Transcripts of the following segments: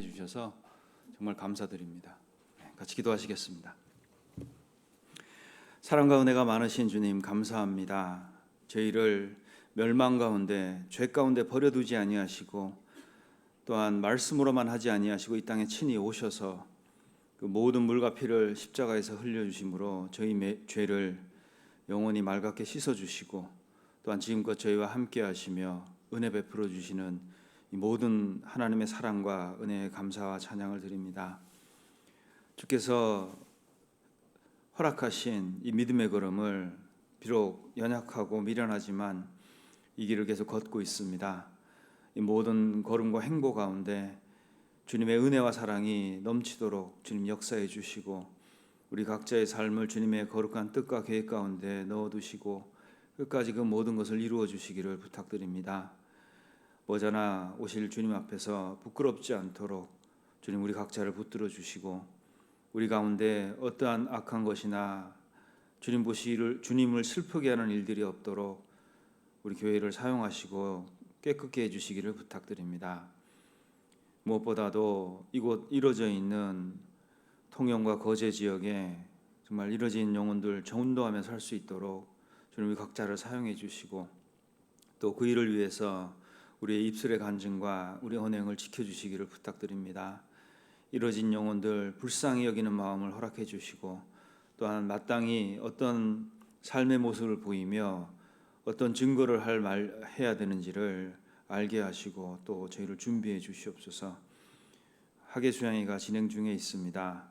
주셔서 정말 감사드립니다. 같이 기도하시겠습니다. 사랑과 은혜가 많으신 주님 감사합니다. 저희를 멸망 가운데 죄 가운데 버려두지 아니하시고 또한 말씀으로만 하지 아니하시고 이 땅에 친히 오셔서 그 모든 물과 피를 십자가에서 흘려주심으로 저희 죄를 영원히 맑게 씻어주시고 또한 지금껏 저희와 함께 하시며 은혜 베풀어 주시는 이 모든 하나님의 사랑과 은혜에 감사와 찬양을 드립니다. 주께서 허락하신 이 믿음의 걸음을 비록 연약하고 미련하지만 이 길을 계속 걷고 있습니다. 이 모든 걸음과 행보 가운데 주님의 은혜와 사랑이 넘치도록 주님 역사해 주시고 우리 각자의 삶을 주님의 거룩한 뜻과 계획 가운데 넣어두시고 끝까지 그 모든 것을 이루어 주시기를 부탁드립니다. 머지않아 오실 주님 앞에서 부끄럽지 않도록 주님 우리 각자를 붙들어 주시고 우리 가운데 어떠한 악한 것이나 주님을 슬프게 하는 일들이 없도록 우리 교회를 사용하시고 깨끗게 해주시기를 부탁드립니다. 무엇보다도 이곳 이루어져 있는 통영과 거제 지역에 정말 이루어진 영혼들 전도하며 살 수 있도록 주님 우리 각자를 사용해 주시고 또 그 일을 위해서 우리의 입술의 간증과 우리 언행을 지켜주시기를 부탁드립니다. 이루어진 영혼들 불쌍히 여기는 마음을 허락해 주시고 또한 마땅히 어떤 삶의 모습을 보이며 어떤 증거를 해야 되는지를 알게 하시고 또 저희를 준비해 주시옵소서. 학예 수양회가 진행 중에 있습니다.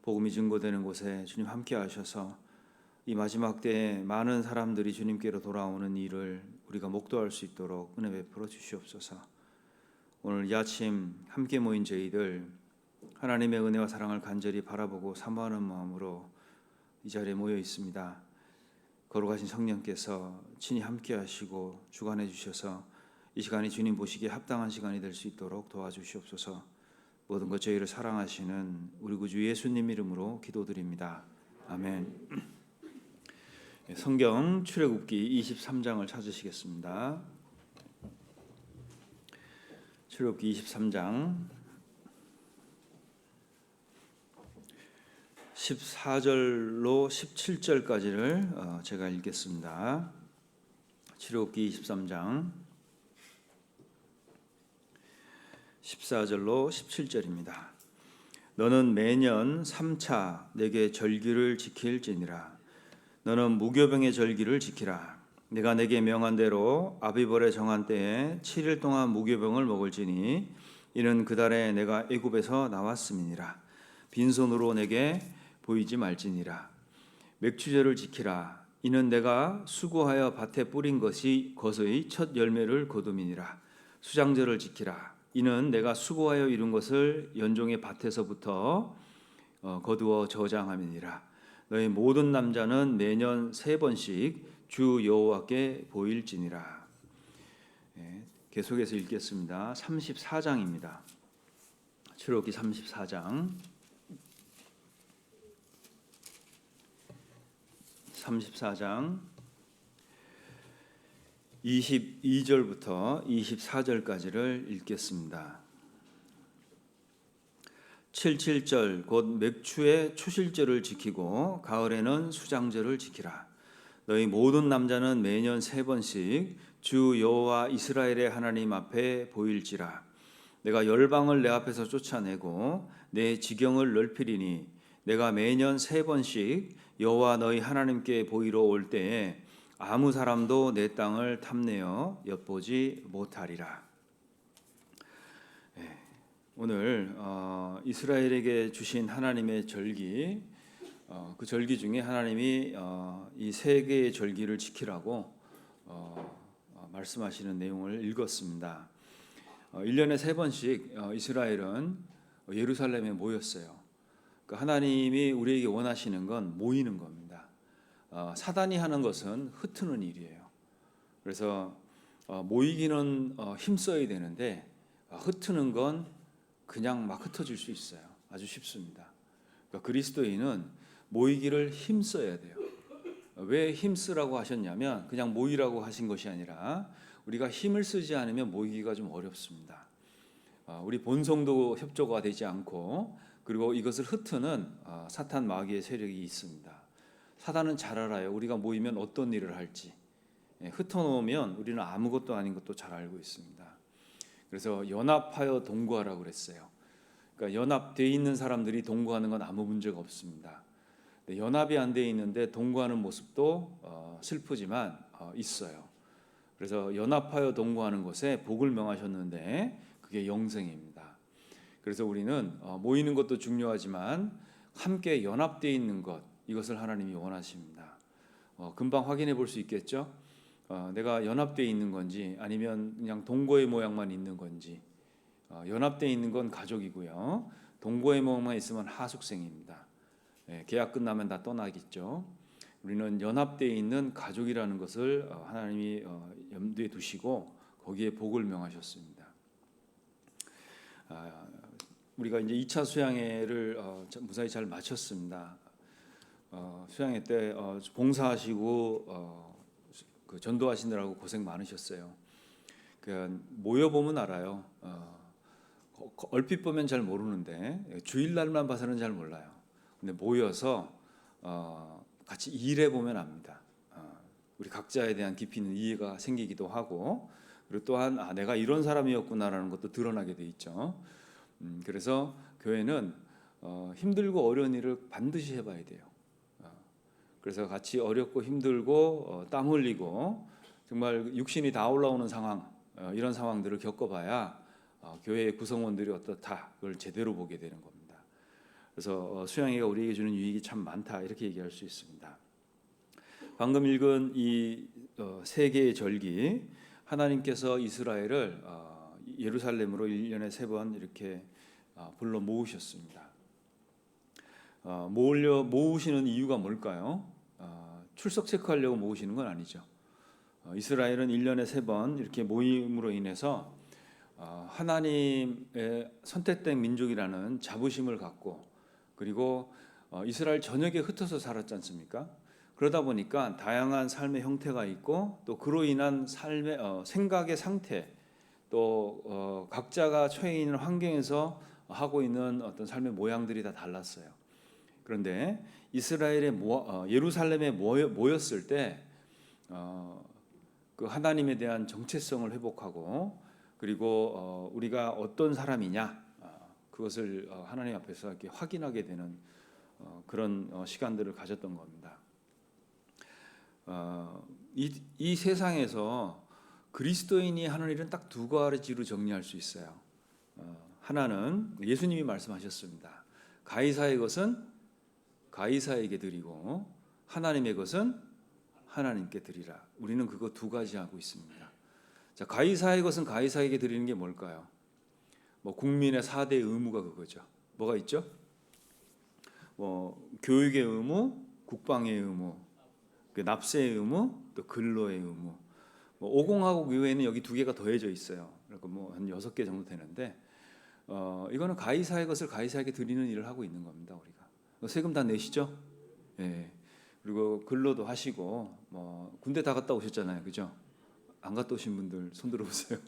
복음이 증거되는 곳에 주님 함께 하셔서 이 마지막 때에 많은 사람들이 주님께로 돌아오는 일을 우리가 목도할 수 있도록 은혜 베풀어 주시옵소서. 오늘 이 아침 함께 모인 저희들 하나님의 은혜와 사랑을 간절히 바라보고 사모하는 마음으로 이 자리에 모여 있습니다. 거룩하신 성령께서 친히 함께 하시고 주관해 주셔서 이 시간이 주님 보시기에 합당한 시간이 될 수 있도록 도와주시옵소서. 모든 것 저희를 사랑하시는 우리 구주 예수님 이름으로 기도드립니다. 아멘. 성경 출애굽기 23장을 찾으시겠습니다. 출애굽기 23장 14절로 17절까지를 제가 읽겠습니다. 출애굽기 23장 14절로 17절입니다. 너는 매년 3차 내게 절기를 지킬지니라. 너는 무교병의 절기를 지키라. 내가 내게 명한 대로 아비벌에 정한 때에 7일 동안 무교병을 먹을지니 이는 그 달에 내가 애굽에서 나왔음이니라. 빈손으로 내게 보이지 말지니라. 맥추절을 지키라. 이는 내가 수고하여 밭에 뿌린 것의 첫 열매를 거둠이니라. 수장절을 지키라. 이는 내가 수고하여 이룬 것을 연종의 밭에서부터 거두어 저장함이니라. 너희 모든 남자는 매년 3번씩 주 여호와께 보일지니라. 계속해서 읽겠습니다. 34장입니다. 출애굽기 34장 22절부터 24절까지를 읽겠습니다. 77절 곧 맥추의 초실절을 지키고 가을에는 수장절을 지키라. 너희 모든 남자는 매년 3번씩 주 여호와 이스라엘의 하나님 앞에 보일지라. 내가 열방을 내 앞에서 쫓아내고 내 지경을 넓히리니 내가 매년 3번씩 여호와 너희 하나님께 보이러 올 때에 아무 사람도 내 땅을 탐내어 엿보지 못하리라. 오늘 이스라엘에게 주신 하나님의 절기, 그 절기 중에 하나님이 이 3개의 절기를 지키라고 말씀하시는 내용을 읽었습니다. 1년에 3번씩 이스라엘은 예루살렘에 모였어요. 그러니까 하나님이 우리에게 원하시는 건 모이는 겁니다. 사단이 하는 것은 흩트는 일이에요. 그래서 모이기는 힘써야 되는데 흩트는 건 그냥 막 흩어질 수 있어요. 아주 쉽습니다. 그러니까 그리스도인은 모이기를 힘써야 돼요. 왜 힘쓰라고 하셨냐면 그냥 모이라고 하신 것이 아니라 우리가 힘을 쓰지 않으면 모이기가 좀 어렵습니다. 우리 본성도 협조가 되지 않고 그리고 이것을 흩트는 사탄 마귀의 세력이 있습니다. 사단은 잘 알아요. 우리가 모이면 어떤 일을 할지. 흩어놓으면 우리는 아무것도 아닌 것도 잘 알고 있습니다. 그래서 연합하여 동거하라고 그랬어요. 그러니까 연합되어 있는 사람들이 동거하는 건 아무 문제가 없습니다. 연합이 안 돼 있는데 동거하는 모습도 슬프지만 있어요. 그래서 연합하여 동거하는 것에 복을 명하셨는데 그게 영생입니다. 그래서 우리는 모이는 것도 중요하지만 함께 연합되어 있는 것, 이것을 하나님이 원하십니다. 금방 확인해 볼 수 있겠죠? 내가 연합되어 있는 건지 아니면 그냥 동거의 모양만 있는 건지. 연합되어 있는 건 가족이고요. 동거의 모양만 있으면 하숙생입니다. 계약 끝나면 다 떠나겠죠. 우리는 연합되어 있는 가족이라는 것을 하나님이 염두에 두시고 거기에 복을 명하셨습니다. 우리가 이제 2차 수양회를 무사히 잘 마쳤습니다. 수양회 때 봉사하시고 그 전도하시느라고 고생 많으셨어요. 모여 보면 알아요. 얼핏 보면 잘 모르는데 주일날만 봐서는 잘 몰라요. 근데 모여서 같이 일해 보면 압니다. 우리 각자에 대한 깊이 있는 이해가 생기기도 하고 그리고 또한 내가 이런 사람이었구나라는 것도 드러나게 돼 있죠. 그래서 교회는 힘들고 어려운 일을 반드시 해봐야 돼요. 그래서 같이 어렵고 힘들고 땀 흘리고 정말 육신이 다 올라오는 상황, 이런 상황들을 겪어봐야 교회의 구성원들이 어떻다 그걸 제대로 보게 되는 겁니다. 그래서 수양회가 우리에게 주는 유익이 참 많다 이렇게 얘기할 수 있습니다. 방금 읽은 이 세 개의 절기, 하나님께서 이스라엘을 예루살렘으로 1년에 3번 이렇게 불러 모으셨습니다. 모으시는 이유가 뭘까요? 출석 체크하려고 모으시는 건 아니죠. 이스라엘은 1년에 3번 이렇게 모임으로 인해서 하나님의 선택된 민족이라는 자부심을 갖고 그리고 이스라엘 전역에 흩어서 살았지 않습니까? 그러다 보니까 다양한 삶의 형태가 있고 또 그로 인한 삶의 생각의 상태 또 각자가 처해 있는 환경에서 하고 있는 어떤 삶의 모양들이 다 달랐어요. 그런데 이스라엘의 예루살렘에 모였을 때 그 하나님에 대한 정체성을 회복하고 그리고 우리가 어떤 사람이냐 그것을 하나님 앞에서 이렇게 확인하게 되는 그런 시간들을 가졌던 겁니다. 이 세상에서 그리스도인이 하는 일은 딱 두 가지로 정리할 수 있어요. 하나는 예수님이 말씀하셨습니다. 가이사의 것은 가이사에게 드리고 하나님의 것은 하나님께 드리라. 우리는 그거 두 가지 하고 있습니다. 자, 가이사의 것은 가이사에게 드리는 게 뭘까요? 국민의 4대 의무가 그거죠. 뭐가 있죠? 교육의 의무, 국방의 의무, 납세의 의무, 또 근로의 의무. 5공화국 이외에는 여기 2개가 더해져 있어요. 그러니까 한 6개 정도 되는데 이거는 가이사의 것을 가이사에게 드리는 일을 하고 있는 겁니다. 우리가 세금 다 내시죠? 예. 그리고 근로도 하시고 군대 다 갔다 오셨잖아요, 그죠? 안 갔다 오신 분들 손 들어보세요.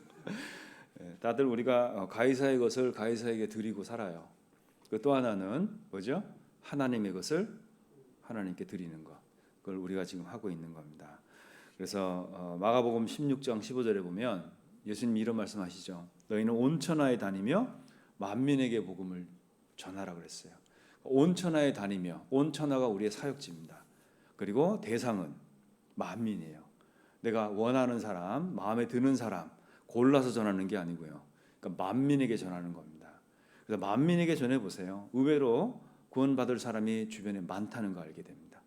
예, 다들 우리가 가이사의 것을 가이사에게 드리고 살아요. 또 하나는 뭐죠? 하나님의 것을 하나님께 드리는 것. 그걸 우리가 지금 하고 있는 겁니다. 그래서 마가복음 16장 15절에 보면 예수님이 이런 말씀하시죠. 너희는 온 천하에 다니며 만민에게 복음을 전하라 그랬어요. 온 천하에 다니며, 온 천하가 우리의 사역지입니다. 그리고 대상은 만민이에요. 내가 원하는 사람, 마음에 드는 사람 골라서 전하는 게 아니고요. 그러니까 만민에게 전하는 겁니다. 그래서 만민에게 전해 보세요. 의외로 구원받을 사람이 주변에 많다는 걸 알게 됩니다.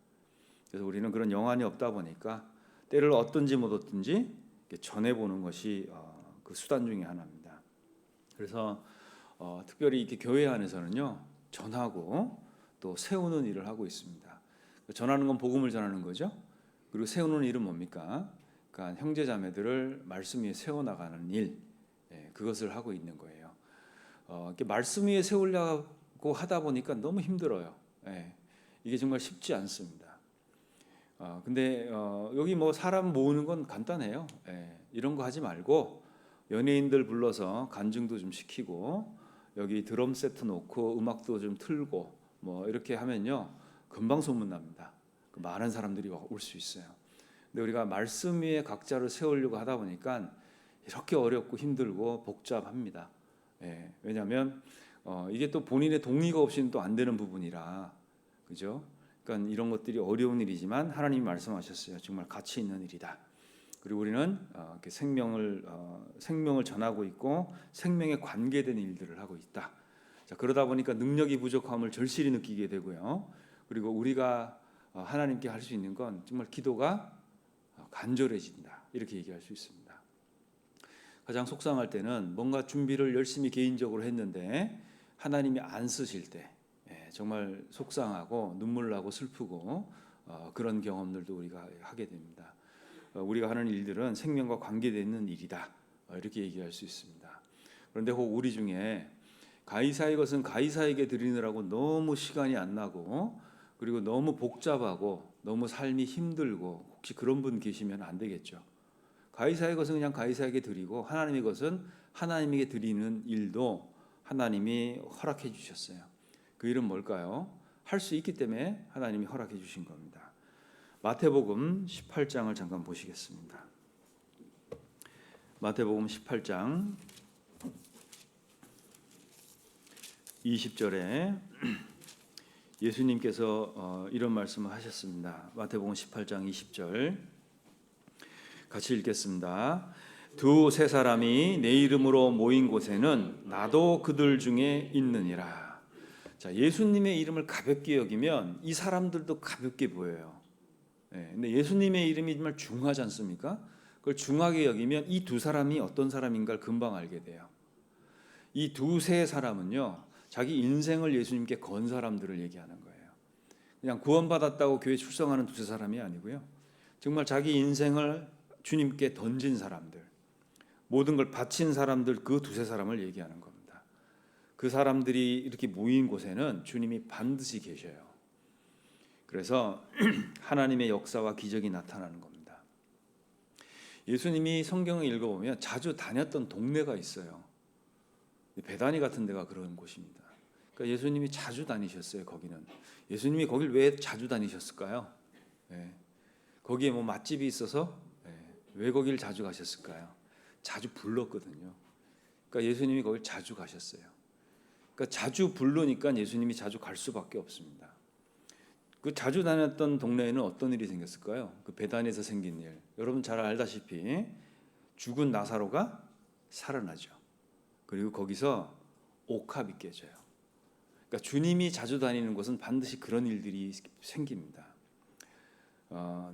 그래서 우리는 그런 영안이 없다 보니까 때를 얻든지 못 얻든지 전해보는 것이 그 수단 중에 하나입니다. 그래서 특별히 이렇게 교회 안에서는요 전하고 또 세우는 일을 하고 있습니다. 전하는 건 복음을 전하는 거죠. 그리고 세우는 일은 뭡니까? 그러니까 형제 자매들을 말씀 위에 세워나가는 일, 그것을 하고 있는 거예요. 이렇게 말씀 위에 세우려고 하다 보니까 너무 힘들어요. 이게 정말 쉽지 않습니다. 근데 여기 사람 모으는 건 간단해요. 이런 거 하지 말고 연예인들 불러서 간증도 좀 시키고 여기 드럼 세트 놓고 음악도 좀 틀고 뭐 이렇게 하면요 금방 소문납니다. 많은 사람들이 올 수 있어요. 근데 우리가 말씀 위에 각자를 세우려고 하다 보니까 이렇게 어렵고 힘들고 복잡합니다. 예, 왜냐하면 이게 또 본인의 동의가 없이는 또 안 되는 부분이라 그죠? 그러니까 이런 것들이 어려운 일이지만 하나님이 말씀하셨어요. 정말 가치 있는 일이다. 그리고 우리는 이렇게 생명을 전하고 있고 생명에 관계된 일들을 하고 있다. 자, 그러다 보니까 능력이 부족함을 절실히 느끼게 되고요. 그리고 우리가 하나님께 할 수 있는 건 정말 기도가 간절해진다. 이렇게 얘기할 수 있습니다. 가장 속상할 때는 뭔가 준비를 열심히 개인적으로 했는데 하나님이 안 쓰실 때 정말 속상하고 눈물 나고 슬프고 그런 경험들도 우리가 하게 됩니다. 우리가 하는 일들은 생명과 관계되는 일이다. 이렇게 얘기할 수 있습니다. 그런데 혹 우리 중에 가이사의 것은 가이사에게 드리느라고 너무 시간이 안 나고 그리고 너무 복잡하고 너무 삶이 힘들고 혹시 그런 분 계시면 안 되겠죠. 가이사의 것은 그냥 가이사에게 드리고 하나님의 것은 하나님에게 드리는 일도 하나님이 허락해 주셨어요. 그 일은 뭘까요? 할 수 있기 때문에 하나님이 허락해 주신 겁니다. 마태복음 18장을 잠깐 보시겠습니다. 마태복음 18장 20절에 예수님께서 이런 말씀을 하셨습니다. 마태복음 18장 20절 같이 읽겠습니다. 두세 사람이 내 이름으로 모인 곳에는 나도 그들 중에 있느니라. 자, 예수님의 이름을 가볍게 여기면 이 사람들도 가볍게 보여요. 근데 예수님의 이름이 정말 중하지 않습니까? 그걸 중하게 여기면 이 두 사람이 어떤 사람인가를 금방 알게 돼요. 이 두세 사람은요, 자기 인생을 예수님께 건 사람들을 얘기하는 거예요. 그냥 구원받았다고 교회 출석하는 두세 사람이 아니고요. 정말 자기 인생을 주님께 던진 사람들, 모든 걸 바친 사람들 그 두세 사람을 얘기하는 겁니다. 그 사람들이 이렇게 모인 곳에는 주님이 반드시 계셔요. 그래서 하나님의 역사와 기적이 나타나는 겁니다. 예수님이 성경을 읽어보면 자주 다녔던 동네가 있어요. 베다니 같은 데가 그런 곳입니다. 그러니까 예수님이 자주 다니셨어요. 거기는. 예수님이 거길 왜 자주 다니셨을까요? 거기에 뭐 맛집이 있어서 왜 거길 자주 가셨을까요? 자주 불렀거든요. 그러니까 예수님이 거길 자주 가셨어요. 그러니까 자주 부르니까 예수님이 자주 갈 수밖에 없습니다. 그 자주 다녔던 동네에는 어떤 일이 생겼을까요? 그 베단에서 생긴 일. 여러분 잘 알다시피 죽은 나사로가 살아나죠. 그리고 거기서 옥합이 깨져요. 그러니까 주님이 자주 다니는 곳은 반드시 그런 일들이 생깁니다.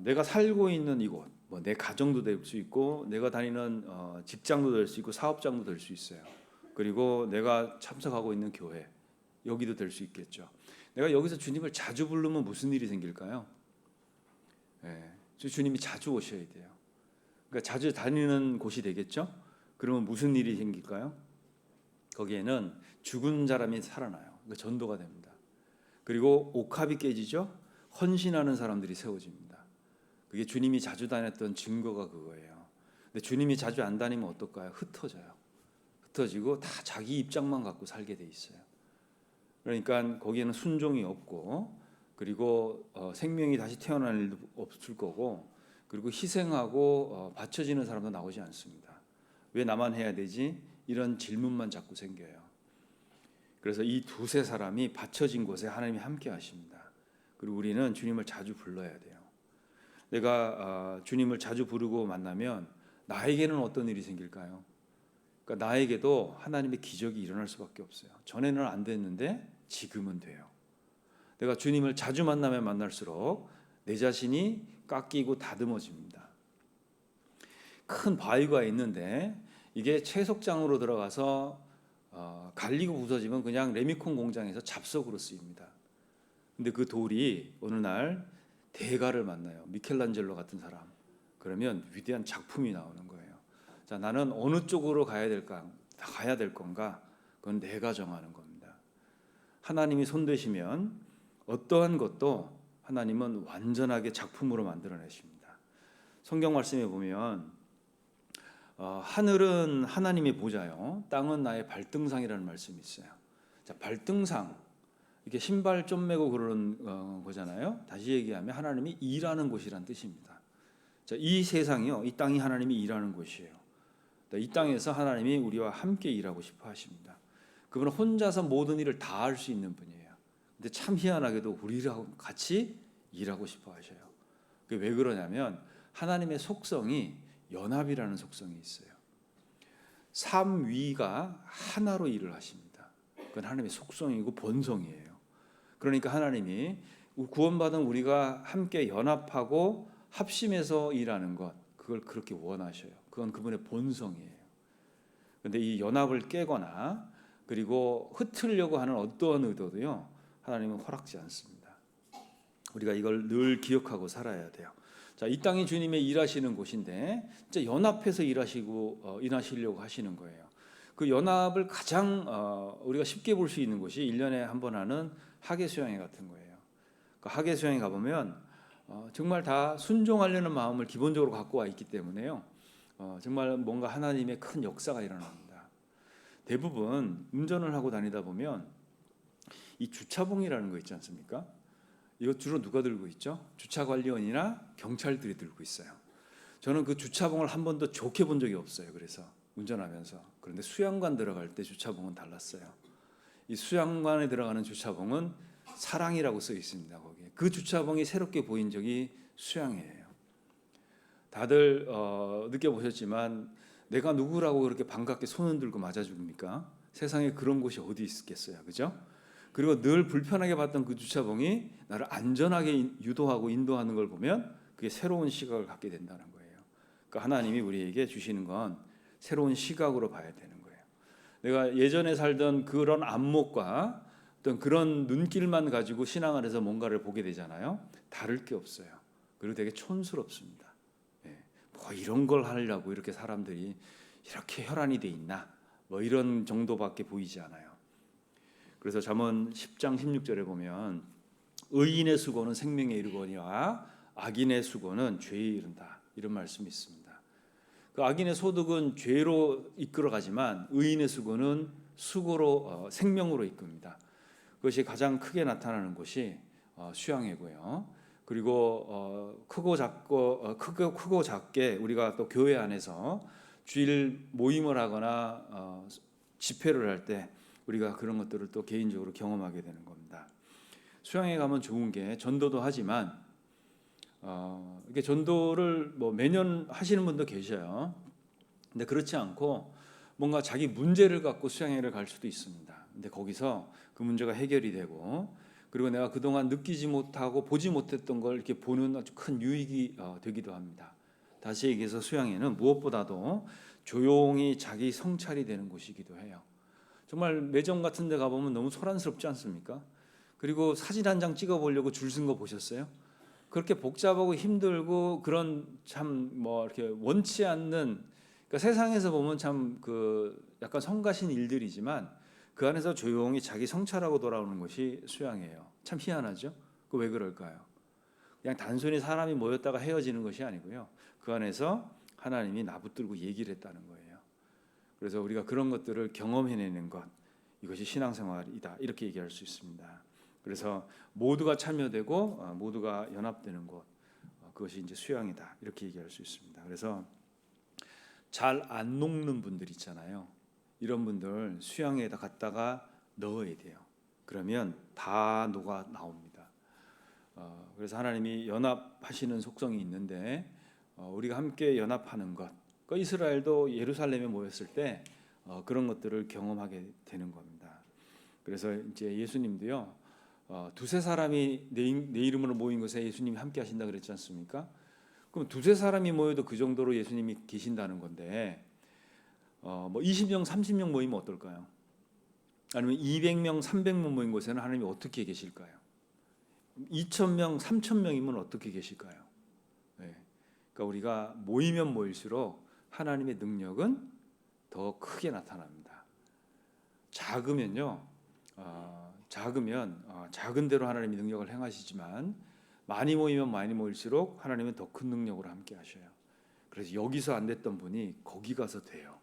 내가 살고 있는 이곳, 뭐 내 가정도 될 수 있고, 내가 다니는 직장도 될 수 있고, 사업장도 될 수 있어요. 그리고 내가 참석하고 있는 교회, 여기도 될 수 있겠죠. 내가 여기서 주님을 자주 부르면 무슨 일이 생길까요? 주님이 자주 오셔야 돼요. 그러니까 자주 다니는 곳이 되겠죠. 그러면 무슨 일이 생길까요? 거기에는 죽은 사람이 살아나요. 그러니까 전도가 됩니다. 그리고 옥합이 깨지죠. 헌신하는 사람들이 세워집니다. 그게 주님이 자주 다녔던 증거가 그거예요. 근데 주님이 자주 안 다니면 어떨까요? 흩어져요. 흩어지고 다 자기 입장만 갖고 살게 돼 있어요. 그러니까 거기에는 순종이 없고 그리고 생명이 다시 태어날 일도 없을 거고 그리고 희생하고 바쳐지는 사람도 나오지 않습니다. 왜 나만 해야 되지? 이런 질문만 자꾸 생겨요. 그래서 이 두세 사람이 바쳐진 곳에 하나님이 함께 하십니다. 그리고 우리는 주님을 자주 불러야 돼요. 내가 주님을 자주 부르고 만나면 나에게는 어떤 일이 생길까요? 그러니까 나에게도 하나님의 기적이 일어날 수밖에 없어요. 전에는 안 됐는데 지금은 돼요. 내가 주님을 자주 만나면 만날수록 내 자신이 깎이고 다듬어집니다. 큰 바위가 있는데 이게 채석장으로 들어가서 갈리고 부서지면 그냥 레미콘 공장에서 잡석으로 쓰입니다. 근데 그 돌이 어느 날 대가를 만나요. 미켈란젤로 같은 사람. 그러면 위대한 작품이 나오는 거예요. 자, 나는 어느 쪽으로 가야 될 건가? 그건 내가 정하는 겁니다. 하나님이 손대시면 어떠한 것도 하나님은 완전하게 작품으로 만들어내십니다. 성경 말씀에 보면 하늘은 하나님의 보좌요, 땅은 나의 발등상이라는 말씀이 있어요. 자, 발등상, 이렇게 신발 좀 매고 그러는 거잖아요. 다시 얘기하면 하나님이 일하는 곳이란 뜻입니다. 자, 이 세상이요, 이 땅이 하나님이 일하는 곳이에요. 이 땅에서 하나님이 우리와 함께 일하고 싶어 하십니다. 그분은 혼자서 모든 일을 다 할 수 있는 분이에요. 근데 참 희한하게도 우리랑 같이 일하고 싶어 하셔요. 그게 왜 그러냐면 하나님의 속성이 연합이라는 속성이 있어요. 삼위가 하나로 일을 하십니다. 그건 하나님의 속성이고 본성이에요. 그러니까 하나님이 구원받은 우리가 함께 연합하고 합심해서 일하는 것, 그걸 그렇게 원하셔요. 그건 그분의 본성이에요. 그런데 이 연합을 깨거나 그리고 흩으려고 하는 어떠한 의도도요, 하나님은 허락지 않습니다. 우리가 이걸 늘 기억하고 살아야 돼요. 자, 이 땅이 주님의 일하시는 곳인데 진짜 연합해서 일하시려고 하시는 거예요. 그 연합을 가장 우리가 쉽게 볼 수 있는 곳이 1년에 한 번 하는 학예 수양회 같은 거예요. 그 학예 수양회 가보면 정말 다 순종하려는 마음을 기본적으로 갖고 와 있기 때문에요. 정말 뭔가 하나님의 큰 역사가 일어납니다. 대부분 운전을 하고 다니다 보면 이 주차봉이라는 거 있지 않습니까? 이거 주로 누가 들고 있죠? 주차관리원이나 경찰들이 들고 있어요. 저는 그 주차봉을 한 번도 좋게 본 적이 없어요. 그래서 운전하면서. 그런데 수양관 들어갈 때 주차봉은 달랐어요. 이 수양관에 들어가는 주차봉은 사랑이라고 써 있습니다. 거기에. 그 주차봉이 새롭게 보인 적이 수양회예요. 다들 느껴보셨지만 내가 누구라고 그렇게 반갑게 손을 들고 맞아줍니까? 세상에 그런 곳이 어디 있겠어요, 그죠? 그리고 늘 불편하게 봤던 그 주차봉이 나를 안전하게 유도하고 인도하는 걸 보면 그게 새로운 시각을 갖게 된다는 거예요. 그러니까 하나님이 우리에게 주시는 건 새로운 시각으로 봐야 되는 거예요. 내가 예전에 살던 그런 안목과 어떤 그런 눈길만 가지고 신앙 안에서 뭔가를 보게 되잖아요. 다를 게 없어요. 그리고 되게 촌스럽습니다. 뭐 이런 걸 하려고 이렇게 사람들이 이렇게 혈안이 돼 있나? 뭐 이런 정도밖에 보이지 않아요. 그래서 잠언 10장 16절에 보면 의인의 수고는 생명에 이르거니와 악인의 수고는 죄에 이른다, 이런 말씀이 있습니다. 그 악인의 소득은 죄로 이끌어가지만 의인의 수고는 수고로 생명으로 이끕니다. 그것이 가장 크게 나타나는 곳이 수양회고요. 그리고 크고 작게 우리가 또 교회 안에서 주일 모임을 하거나 집회를 할 때 우리가 그런 것들을 또 개인적으로 경험하게 되는 겁니다. 수양회 가면 좋은 게 전도도 하지만 이게 전도를 뭐 매년 하시는 분도 계셔요. 근데 그렇지 않고 뭔가 자기 문제를 갖고 수양회를 갈 수도 있습니다. 근데 거기서 그 문제가 해결이 되고 그리고 내가 그동안 느끼지 못하고 보지 못했던 걸 이렇게 보는 아주 큰 유익이 되기도 합니다. 다시 얘기해서 수양회는 무엇보다도 조용히 자기 성찰이 되는 곳이기도 해요. 정말 매점 같은 데 가보면 너무 소란스럽지 않습니까? 그리고 사진 한 장 찍어보려고 줄 쓴 거 보셨어요? 그렇게 복잡하고 힘들고 그런 참 뭐 이렇게 원치 않는, 그러니까 세상에서 보면 참 그 약간 성가신 일들이지만 그 안에서 조용히 자기 성찰하고 돌아오는 것이 수양이에요. 참 희한하죠? 그 왜 그럴까요? 그냥 단순히 사람이 모였다가 헤어지는 것이 아니고요. 그 안에서 하나님이 나붙들고 얘기를 했다는 거예요. 그래서 우리가 그런 것들을 경험해내는 것, 이것이 신앙생활이다, 이렇게 얘기할 수 있습니다. 그래서 모두가 참여되고 모두가 연합되는 곳, 그것이 이제 수양이다, 이렇게 얘기할 수 있습니다. 그래서 잘 안 녹는 분들 있잖아요. 이런 분들 수양에다 갖다가 넣어야 돼요. 그러면 다 녹아 나옵니다. 그래서 하나님이 연합하시는 속성이 있는데 우리가 함께 연합하는 것, 그 이스라엘도 예루살렘에 모였을 때 그런 것들을 경험하게 되는 겁니다. 그래서 이제 예수님도요, 두세 사람이 내 이름으로 모인 곳에 예수님이 함께 하신다 그랬지 않습니까? 그럼 두세 사람이 모여도 그 정도로 예수님이 계신다는 건데 뭐 20명, 30명 모이면 어떨까요? 아니면 200명, 300명 모인 곳에는 하나님이 어떻게 계실까요? 2,000명, 3,000명이면 어떻게 계실까요? 네. 그러니까 우리가 모이면 모일수록 하나님의 능력은 더 크게 나타납니다. 작으면 작은 대로 하나님이 능력을 행하시지만 많이 모이면 많이 모일수록 하나님은 더 큰 능력으로 함께 하셔요. 그래서 여기서 안 됐던 분이 거기 가서 돼요.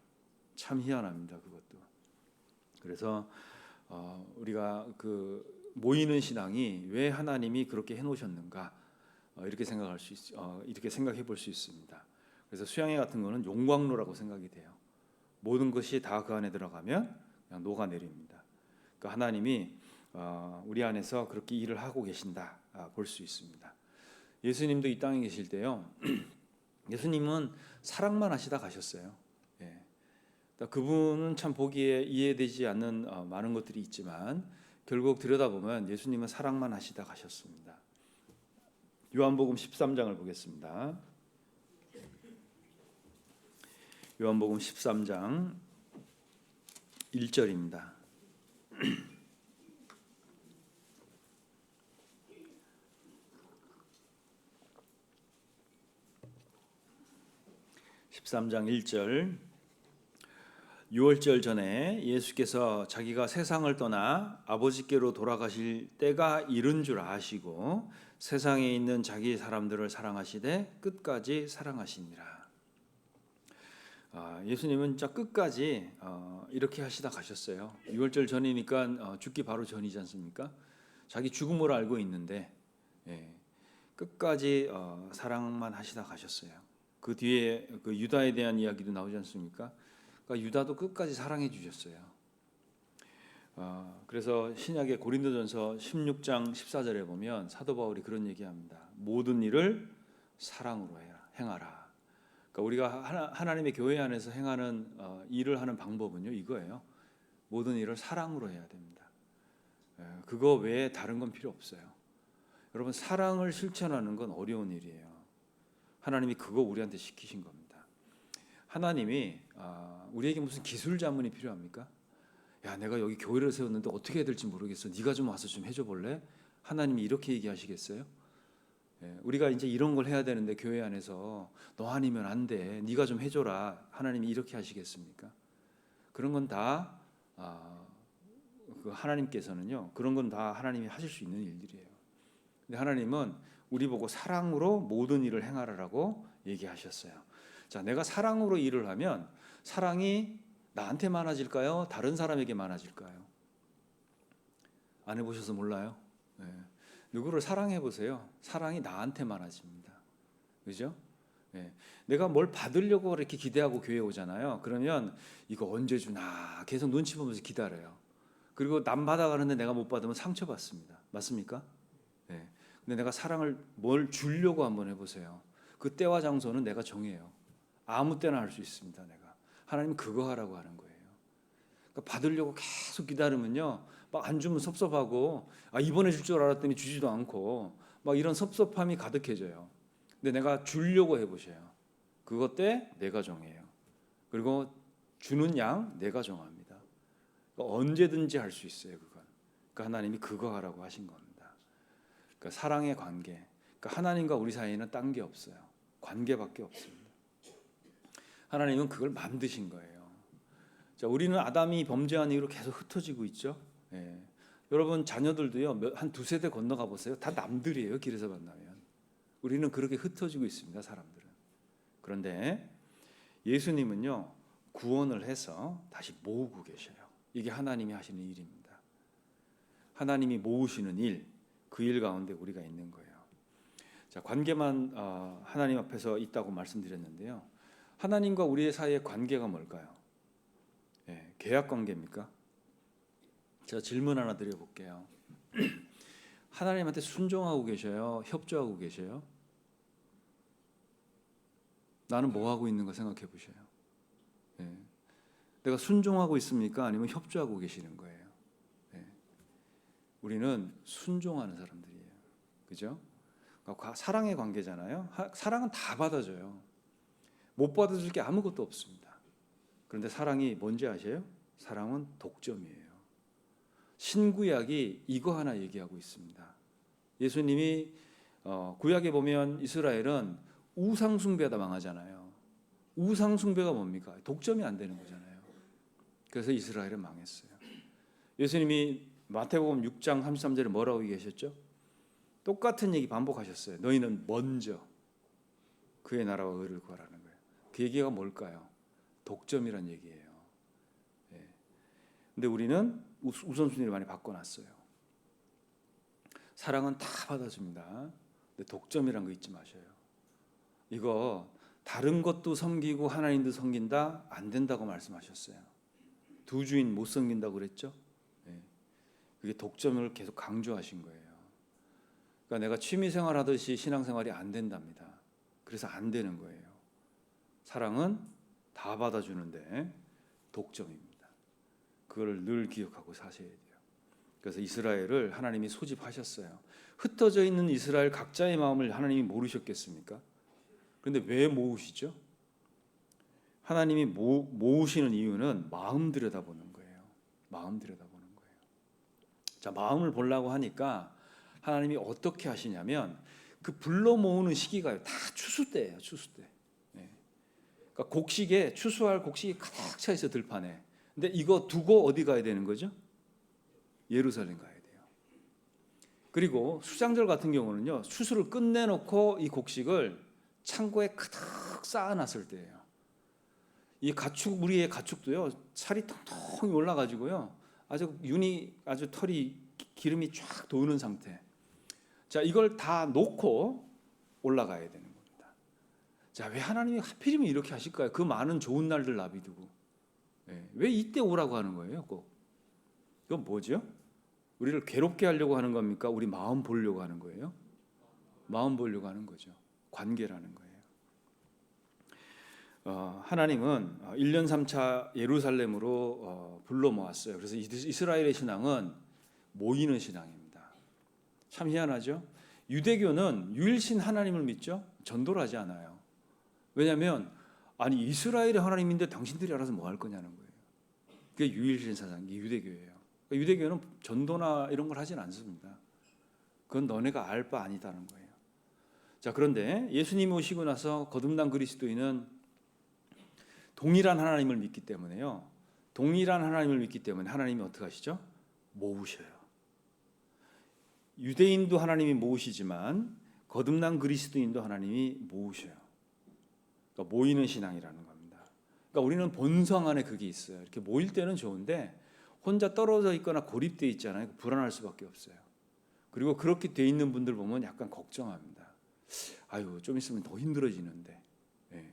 참 희한합니다, 그것도. 그래서 우리가 그 모이는 신앙이 왜 하나님이 그렇게 해놓으셨는가 이렇게 이렇게 생각해 볼 수 있습니다. 그래서 수양회 같은 거는 용광로라고 생각이 돼요. 모든 것이 다 그 안에 들어가면 그냥 녹아내립니다. 그러니까 하나님이 우리 안에서 그렇게 일을 하고 계신다 볼 수 있습니다. 예수님도 이 땅에 계실 때요. 예수님은 사랑만 하시다 가셨어요. 예. 그분은 참 보기에 이해되지 않는 많은 것들이 있지만 결국 들여다보면 예수님은 사랑만 하시다 가셨습니다. 요한복음 13장을 보겠습니다. 요한복음 13장 1절입니다. (13장 1절) 유월절 전에 예수께서 자기가 세상을 떠나 아버지께로 돌아가실 때가 이른 줄 아시고 세상에 있는 자기 사람들을 사랑하시되 끝까지 사랑하시니라. 예수님은 진짜 끝까지 이렇게 하시다 가셨어요. 유월절 전이니까 죽기 바로 전이지 않습니까? 자기 죽음을 알고 있는데 끝까지 사랑만 하시다 가셨어요. 그 뒤에 그 유다에 대한 이야기도 나오지 않습니까? 그러니까 유다도 끝까지 사랑해 주셨어요. 그래서 신약의 고린도전서 16장 14절에 보면 사도 바울이 그런 얘기합니다. 모든 일을 사랑으로 행하라. 그러니까 우리가 하나님의 교회 안에서 행하는 일을 하는 방법은요 이거예요. 모든 일을 사랑으로 해야 됩니다. 그거 외에 다른 건 필요 없어요. 여러분 사랑을 실천하는 건 어려운 일이에요. 하나님이 그거 우리한테 시키신 겁니다. 하나님이 우리에게 무슨 기술 자문이 필요합니까? 야, 내가 여기 교회를 세웠는데 어떻게 해야 될지 모르겠어. 네가 좀 와서 좀 해줘 볼래? 하나님이 이렇게 얘기하시겠어요? 우리가 이제 이런 걸 해야 되는데 교회 안에서 너 아니면 안 돼. 네가 좀 해줘라. 하나님이 이렇게 하시겠습니까? 그런 건 다 그 하나님께서는요. 그런 건 다 하나님이 하실 수 있는 일들이에요. 근데 하나님은 우리 보고 사랑으로 모든 일을 행하라라고 얘기하셨어요. 자, 내가 사랑으로 일을 하면 사랑이 나한테 많아질까요? 다른 사람에게 많아질까요? 안 해보셔서 몰라요. 누구를 사랑해 보세요. 사랑이 나한테 많아집니다. 그죠? 내가 뭘 받으려고 이렇게 기대하고 교회 오잖아요. 그러면 이거 언제 주나 계속 눈치 보면서 기다려요. 그리고 남 받아가는데 내가 못 받으면 상처받습니다. 맞습니까? 근데 내가 사랑을 뭘 주려고 한번 해보세요. 그 때와 장소는 내가 정해요. 아무 때나 할 수 있습니다. 내가 하나님은 그거 하라고 하는 거예요. 그러니까 받으려고 계속 기다리면요, 막 안 주면 섭섭하고 이번에 줄 줄 알았더니 주지도 않고 막 이런 섭섭함이 가득해져요. 근데 내가 주려고 해보세요. 그것 때 내가 정해요. 그리고 주는 양 내가 정합니다. 그러니까 언제든지 할 수 있어요. 그건. 그러니까 하나님이 그거 하라고 하신 겁니다. 그러니까 사랑의 관계. 그러니까 하나님과 우리 사이에는 딴 게 없어요. 관계밖에 없습니다. 하나님은 그걸 만드신 거예요. 자, 우리는 아담이 범죄한 이후로 계속 흩어지고 있죠. 여러분 자녀들도요, 한 두세 대 건너가 보세요. 다 남들이에요. 길에서 만나면. 우리는 그렇게 흩어지고 있습니다. 사람들은. 그런데 예수님은요, 구원을 해서 다시 모으고 계셔요. 이게 하나님이 하시는 일입니다. 하나님이 모으시는 일, 그 일 가운데 우리가 있는 거예요. 자, 관계만 하나님 앞에서 있다고 말씀드렸는데요. 하나님과 우리의 사이의 관계가 뭘까요? 계약 관계입니까? 제가 질문 하나 드려볼게요. 하나님한테 순종하고 계셔요? 협조하고 계셔요? 나는 뭐 하고 있는 거 생각해 보셔요. 내가 순종하고 있습니까? 아니면 협조하고 계시는 거예요? 우리는 순종하는 사람들이에요. 그죠? 그러니까 사랑의 관계잖아요. 사랑은 다 받아줘요. 못 받아줄 게 아무것도 없습니다. 그런데 사랑이 뭔지 아세요? 사랑은 독점이에요. 신구약이 이거 하나 얘기하고 있습니다. 예수님이 구약에 보면 이스라엘은 우상 숭배하다 망하잖아요. 우상 숭배가 뭡니까? 독점이 안 되는 거잖아요. 그래서 이스라엘은 망했어요. 예수님이 마태복음 6장 33절에 뭐라고 얘기하셨죠? 똑같은 얘기 반복하셨어요. 너희는 먼저 그의 나라와 의를 구하라는 거예요. 그 얘기가 뭘까요? 독점이란 얘기예요. 예. 근데 우리는 우선순위를 많이 바꿔놨어요. 사랑은 다 받아줍니다. 근데 독점이란 거 잊지 마셔요. 이거 다른 것도 섬기고 하나님도 섬긴다? 안 된다고 말씀하셨어요. 두 주인 못 섬긴다고 그랬죠? 예. 그게 독점을 계속 강조하신 거예요. 그러니까 내가 취미생활 하듯이 신앙생활이 안 된답니다. 그래서 안 되는 거예요. 사랑은 다 받아주는데 독점입니다. 그걸 늘 기억하고 사셔야 돼요. 그래서 이스라엘을 하나님이 소집하셨어요. 흩어져 있는 이스라엘 각자의 마음을 하나님이 모르셨겠습니까? 그런데 왜 모으시죠? 하나님이 모으시는 이유는 마음 들여다보는 거예요. 마음 들여다보는 거예요. 자, 마음을 보려고 하니까 하나님이 어떻게 하시냐면 그 불러 모으는 시기가 다 추수 때예요. 추수 때. 네. 그러니까 곡식에 추수할 곡식이 가득 차 있어 들판에. 근데 이거 두고 어디 가야 되는 거죠? 예루살렘 가야 돼요. 그리고 수장절 같은 경우는요, 추수를 끝내놓고 이 곡식을 창고에 가득 쌓아놨을 때예요. 이 가축, 우리의 가축도요, 살이 통통이 올라가지고요, 아주 윤이, 아주 털이, 기름이 쫙 도는 상태. 자, 이걸 다 놓고 올라가야 되는 겁니다. 자, 왜 하나님이 하필이면 이렇게 하실까요? 그 많은 좋은 날들 놔비두고. 네, 왜 이때 오라고 하는 거예요, 꼭? 이건 뭐죠? 우리를 괴롭게 하려고 하는 겁니까? 우리 마음 보려고 하는 거예요? 마음 보려고 하는 거죠. 관계라는 거예요. 하나님은 1년 3차 예루살렘으로 불러 모았어요. 그래서 이스라엘의 신앙은 모이는 신앙입니다. 참 희한하죠? 유대교는 유일신 하나님을 믿죠? 전도를 하지 않아요. 왜냐하면 아니 이스라엘의 하나님인데 당신들이 알아서 뭐 할 거냐는 거예요. 그게 유일신 사상, 유대교예요. 그러니까 유대교는 전도나 이런 걸 하진 않습니다. 그건 너네가 알 바 아니다는 거예요. 자, 그런데 예수님이 오시고 나서 거듭난 그리스도인은 동일한 하나님을 믿기 때문에요. 동일한 하나님을 믿기 때문에 하나님이 어떻게 하시죠? 모으셔요. 유대인도 하나님이 모으시지만 거듭난 그리스도인도 하나님이 모으셔요. 그러니까 모이는 신앙이라는 겁니다. 그러니까 우리는 본성 안에 그게 있어요. 이렇게 모일 때는 좋은데 혼자 떨어져 있거나 고립되어 있잖아요. 불안할 수밖에 없어요. 그리고 그렇게 돼 있는 분들 보면 약간 걱정합니다. 아유, 좀 있으면 더 힘들어지는데. 네.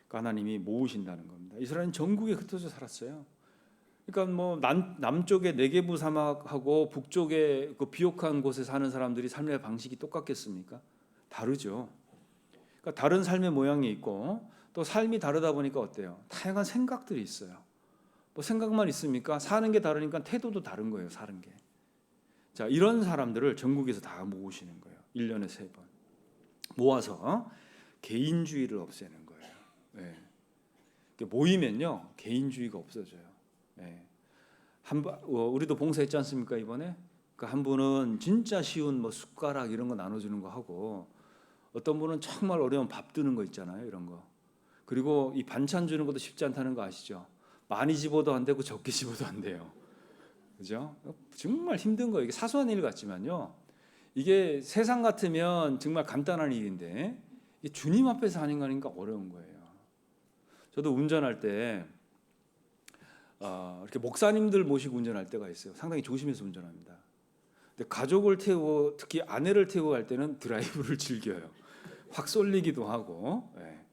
그러니까 하나님이 모으신다는 겁니다. 이스라엘은 전국에 흩어져 살았어요. 그러니까 뭐 남쪽의 네게부 사막하고 북쪽의 그 비옥한 곳에 사는 사람들이 삶의 방식이 똑같겠습니까? 다르죠. 그러니까 다른 삶의 모양이 있고 또 삶이 다르다 보니까 어때요? 다양한 생각들이 있어요. 뭐 생각만 있습니까? 사는 게 다르니까 태도도 다른 거예요. 사는 게. 자, 이런 사람들을 전국에서 다 모으시는 거예요. 1년에 3번. 모아서 개인주의를 없애는 거예요. 네. 모이면요. 개인주의가 없어져요. 네. 우리도 봉사했지 않습니까? 이번에? 그러니까 한 분은 진짜 쉬운 뭐 숟가락 이런 거 나눠주는 거 하고 어떤 분은 정말 어려운 밥 드는 거 있잖아요. 이런 거. 그리고 이 반찬 주는 것도 쉽지 않다는 거 아시죠? 많이 집어도 안 되고 적게 집어도 안 돼요. 그죠? 정말 힘든 거예요. 이게 사소한 일 같지만요. 이게 세상 같으면 정말 간단한 일인데 이게 주님 앞에서 하는 거니까 어려운 거예요. 저도 운전할 때 이렇게 목사님들 모시고 운전할 때가 있어요. 상당히 조심해서 운전합니다. 근데 가족을 태우고 특히 아내를 태우고 갈 때는 드라이브를 즐겨요. 확 쏠리기도 하고. 네.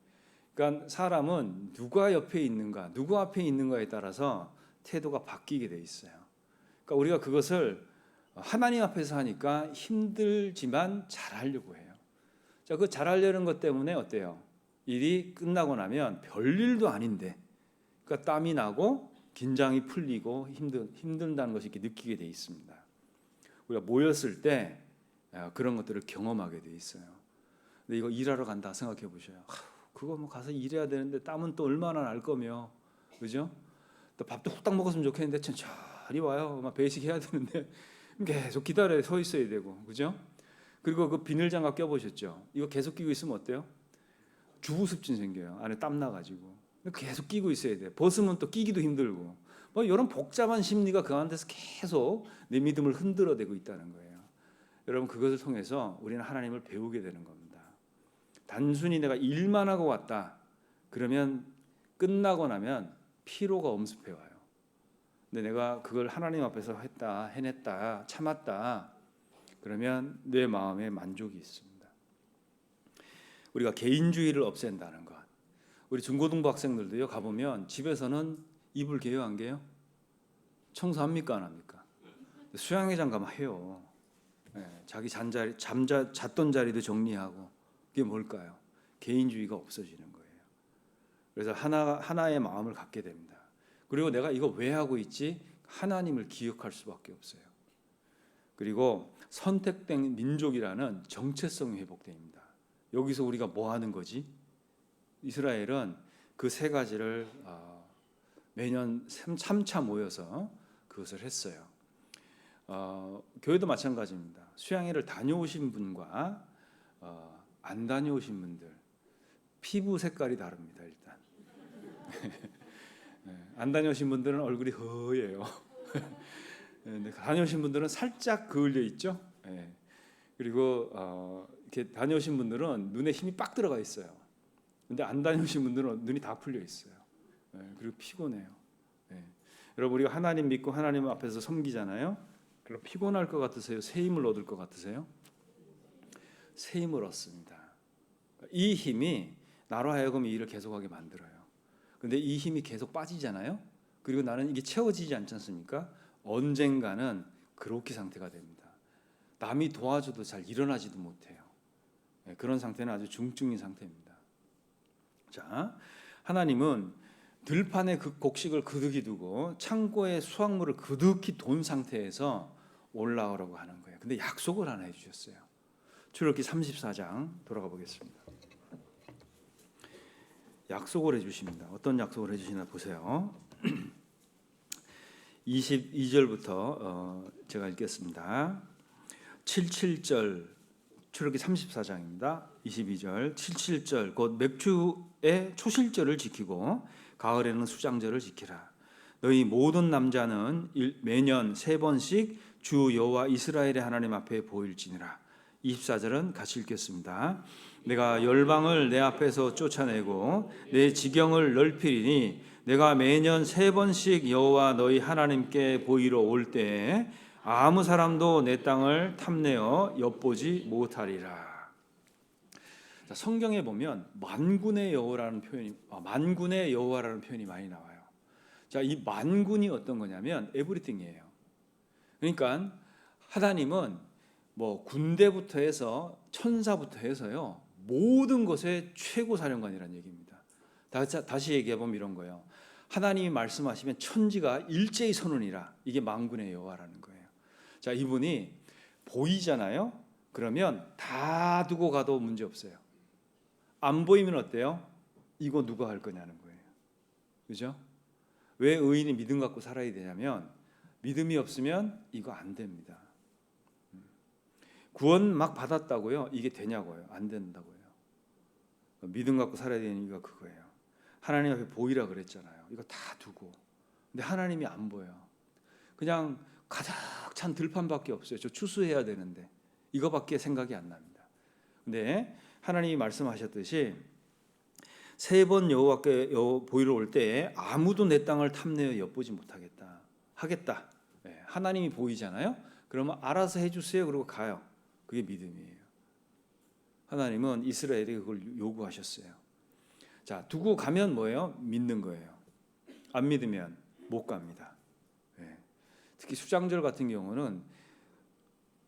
그러니까 사람은 누가 옆에 있는가, 누구 앞에 있는가에 따라서 태도가 바뀌게 돼 있어요. 그러니까 우리가 그것을 하나님 앞에서 하니까 힘들지만 잘하려고 해요. 자, 그 잘하려는 것 때문에 어때요? 일이 끝나고 나면 별일도 아닌데, 그러니까 땀이 나고 긴장이 풀리고 힘든다는 것을 이렇게 느끼게 돼 있습니다. 우리가 모였을 때 그런 것들을 경험하게 돼 있어요. 근데 이거 일하러 간다 생각해 보셔요. 그거 뭐 가서 일해야 되는데 땀은 또 얼마나 날 거며, 그죠? 또 밥도 후딱 먹었으면 좋겠는데 천천히 와요. 막 배식 해야 되는데 계속 기다려 서 있어야 되고, 그죠? 그리고 그 비닐장갑 껴보셨죠? 이거 계속 끼고 있으면 어때요? 주부습진 생겨요. 안에 땀 나가지고 계속 끼고 있어야 돼. 벗으면 또 끼기도 힘들고, 뭐 이런 복잡한 심리가 그 안에서 계속 내 믿음을 흔들어대고 있다는 거예요. 여러분, 그것을 통해서 우리는 하나님을 배우게 되는 겁니다. 단순히 내가 일만 하고 왔다, 그러면 끝나고 나면 피로가 엄습해 와요. 근데 내가 그걸 하나님 앞에서 했다, 해냈다, 참았다, 그러면 내 마음에 만족이 있습니다. 우리가 개인주의를 없앤다는 것. 우리 중고등부 학생들도요, 가보면 집에서는 이불 개요 안 개요? 청소합니까 안 합니까? 수영회장 가면 해요. 자기 잤던 자리도 정리하고. 그게 뭘까요? 개인주의가 없어지는 거예요. 그래서 하나의 마음을 갖게 됩니다. 그리고 내가 이거 왜 하고 있지? 하나님을 기억할 수밖에 없어요. 그리고 선택된 민족이라는 정체성이 회복됩니다. 여기서 우리가 뭐 하는 거지? 이스라엘은 그 세 가지를 매년 3차 모여서 그것을 했어요. 교회도 마찬가지입니다. 수양회를 다녀오신 분과 안 다녀오신 분들 피부 색깔이 다릅니다. 일단 안 다녀오신 분들은 얼굴이 허예요. 다녀오신 분들은 살짝 그을려 있죠. 그리고 이렇게 다녀오신 분들은 눈에 힘이 빡 들어가 있어요. 근데 안 다녀오신 분들은 눈이 다 풀려 있어요. 그리고 피곤해요. 여러분, 우리가 하나님 믿고 하나님 앞에서 섬기잖아요. 그럼 피곤할 것 같으세요? 새 힘을 얻을 것 같으세요? 새 힘을 얻습니다. 이 힘이 나로 하여금 이 일을 계속하게 만들어요. 근데 이 힘이 계속 빠지잖아요. 그리고 나는 이게 채워지지 않지 않습니까? 언젠가는 그로키 상태가 됩니다. 남이 도와줘도 잘 일어나지도 못해요. 그런 상태는 아주 중증인 상태입니다. 자, 하나님은 들판에 그 곡식을 그득히 두고 창고에 수확물을 그득히 돈 상태에서 올라오라고 하는 거예요. 근데 약속을 하나 해주셨어요. 출애굽기 34장 돌아가 보겠습니다. 약속을 해주십니다. 어떤 약속을 해주시나 보세요. 22절부터 제가 읽겠습니다. 77절 출애굽기 34장입니다. 22절 77절 곧 맥주의 초실절을 지키고 가을에는 수장절을 지키라. 너희 모든 남자는 매년 3번씩 주 여호와 이스라엘의 하나님 앞에 보일지니라. 24절은 같이 읽겠습니다. 내가 열방을 내 앞에서 쫓아내고 내 지경을 넓히리니 내가 매년 3번씩 여호와 너희 하나님께 보이러 올 때에 아무 사람도 내 땅을 탐내어 엿보지 못하리라. 자, 성경에 보면 만군의 여호와라는 표현이 많이 나와요. 자, 이 만군이 어떤 거냐면 에브리띵이에요. 그러니까 하나님은 뭐 군대부터 해서 천사부터 해서요, 모든 것의 최고 사령관이라는 얘기입니다. 다시 얘기해 보면 이런 거예요. 하나님이 말씀하시면 천지가 일제히 서느니라. 이게 만군의 여호와라는 거예요. 자, 이분이 보이잖아요. 그러면 다 두고 가도 문제 없어요. 안 보이면 어때요? 이거 누가 할 거냐는 거예요. 그죠? 왜 의인이 믿음 갖고 살아야 되냐면 믿음이 없으면 이거 안 됩니다. 구원 막 받았다고요? 이게 되냐고요? 안 된다고요. 믿음 갖고 살아야 되는 이유가 그거예요. 하나님 앞에 보이라 그랬잖아요. 이거 다 두고. 근데 하나님이 안 보여. 그냥 가득 찬 들판밖에 없어요. 저 추수해야 되는데 이거밖에 생각이 안 납니다. 근데 하나님이 말씀하셨듯이 3번 여호와께 보이러 올 때에 아무도 내 땅을 탐내어 엿보지 못하겠다. 하겠다. 하나님이 보이잖아요. 그러면 알아서 해주세요. 그리고 가요. 그게 믿음이에요. 하나님은 이스라엘이 그걸 요구하셨어요. 자, 두고 가면 뭐예요? 믿는 거예요. 안 믿으면 못 갑니다. 특히 수장절 같은 경우는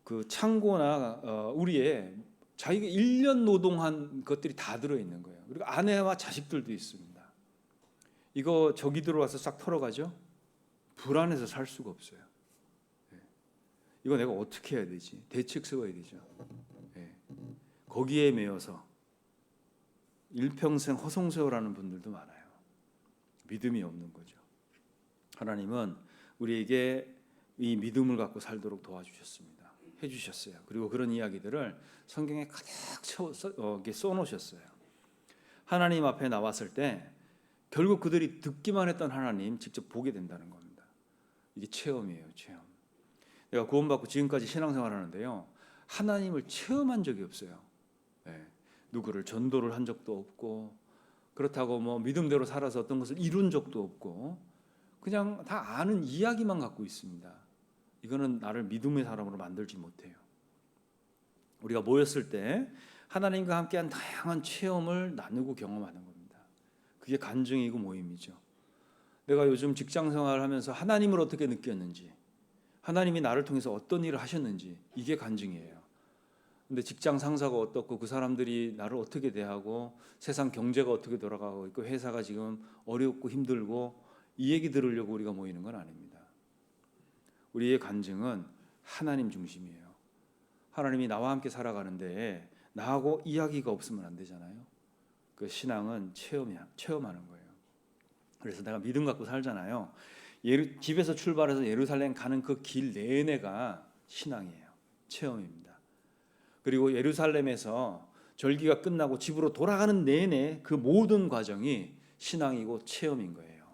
그 창고나 우리의 자기가 1년 노동한 것들이 다 들어있는 거예요. 그리고 아내와 자식들도 있습니다. 이거 저기 들어와서 싹 털어가죠? 불안해서 살 수가 없어요. 이거 내가 어떻게 해야 되지? 대책 세워야 되죠. 거기에 매여서 일평생 허송세월하는 분들도 많아요. 믿음이 없는 거죠. 하나님은 우리에게 이 믿음을 갖고 살도록 도와주셨습니다. 해주셨어요. 그리고 그런 이야기들을 성경에 가득 써놓으셨어요. 하나님 앞에 나왔을 때 결국 그들이 듣기만 했던 하나님 직접 보게 된다는 겁니다. 이게 체험이에요. 체험. 내가 구원받고 지금까지 신앙생활 하는데요, 하나님을 체험한 적이 없어요. 누구를 전도를 한 적도 없고, 그렇다고 뭐 믿음대로 살아서 어떤 것을 이룬 적도 없고 그냥 다 아는 이야기만 갖고 있습니다. 이거는 나를 믿음의 사람으로 만들지 못해요. 우리가 모였을 때 하나님과 함께한 다양한 체험을 나누고 경험하는 겁니다. 그게 간증이고 모임이죠. 내가 요즘 직장 생활을 하면서 하나님을 어떻게 느꼈는지, 하나님이 나를 통해서 어떤 일을 하셨는지, 이게 간증이에요. 근데 직장 상사가 어떻고 그 사람들이 나를 어떻게 대하고 세상 경제가 어떻게 돌아가고 있고 회사가 지금 어렵고 힘들고 이 얘기 들으려고 우리가 모이는 건 아닙니다. 우리의 간증은 하나님 중심이에요. 하나님이 나와 함께 살아가는데 나하고 이야기가 없으면 안 되잖아요. 그 신앙은 체험하는 거예요. 그래서 내가 믿음 갖고 살잖아요. 집에서 출발해서 예루살렘 가는 그 길 내내가 신앙이에요. 체험입니다. 그리고 예루살렘에서 절기가 끝나고 집으로 돌아가는 내내 그 모든 과정이 신앙이고 체험인 거예요.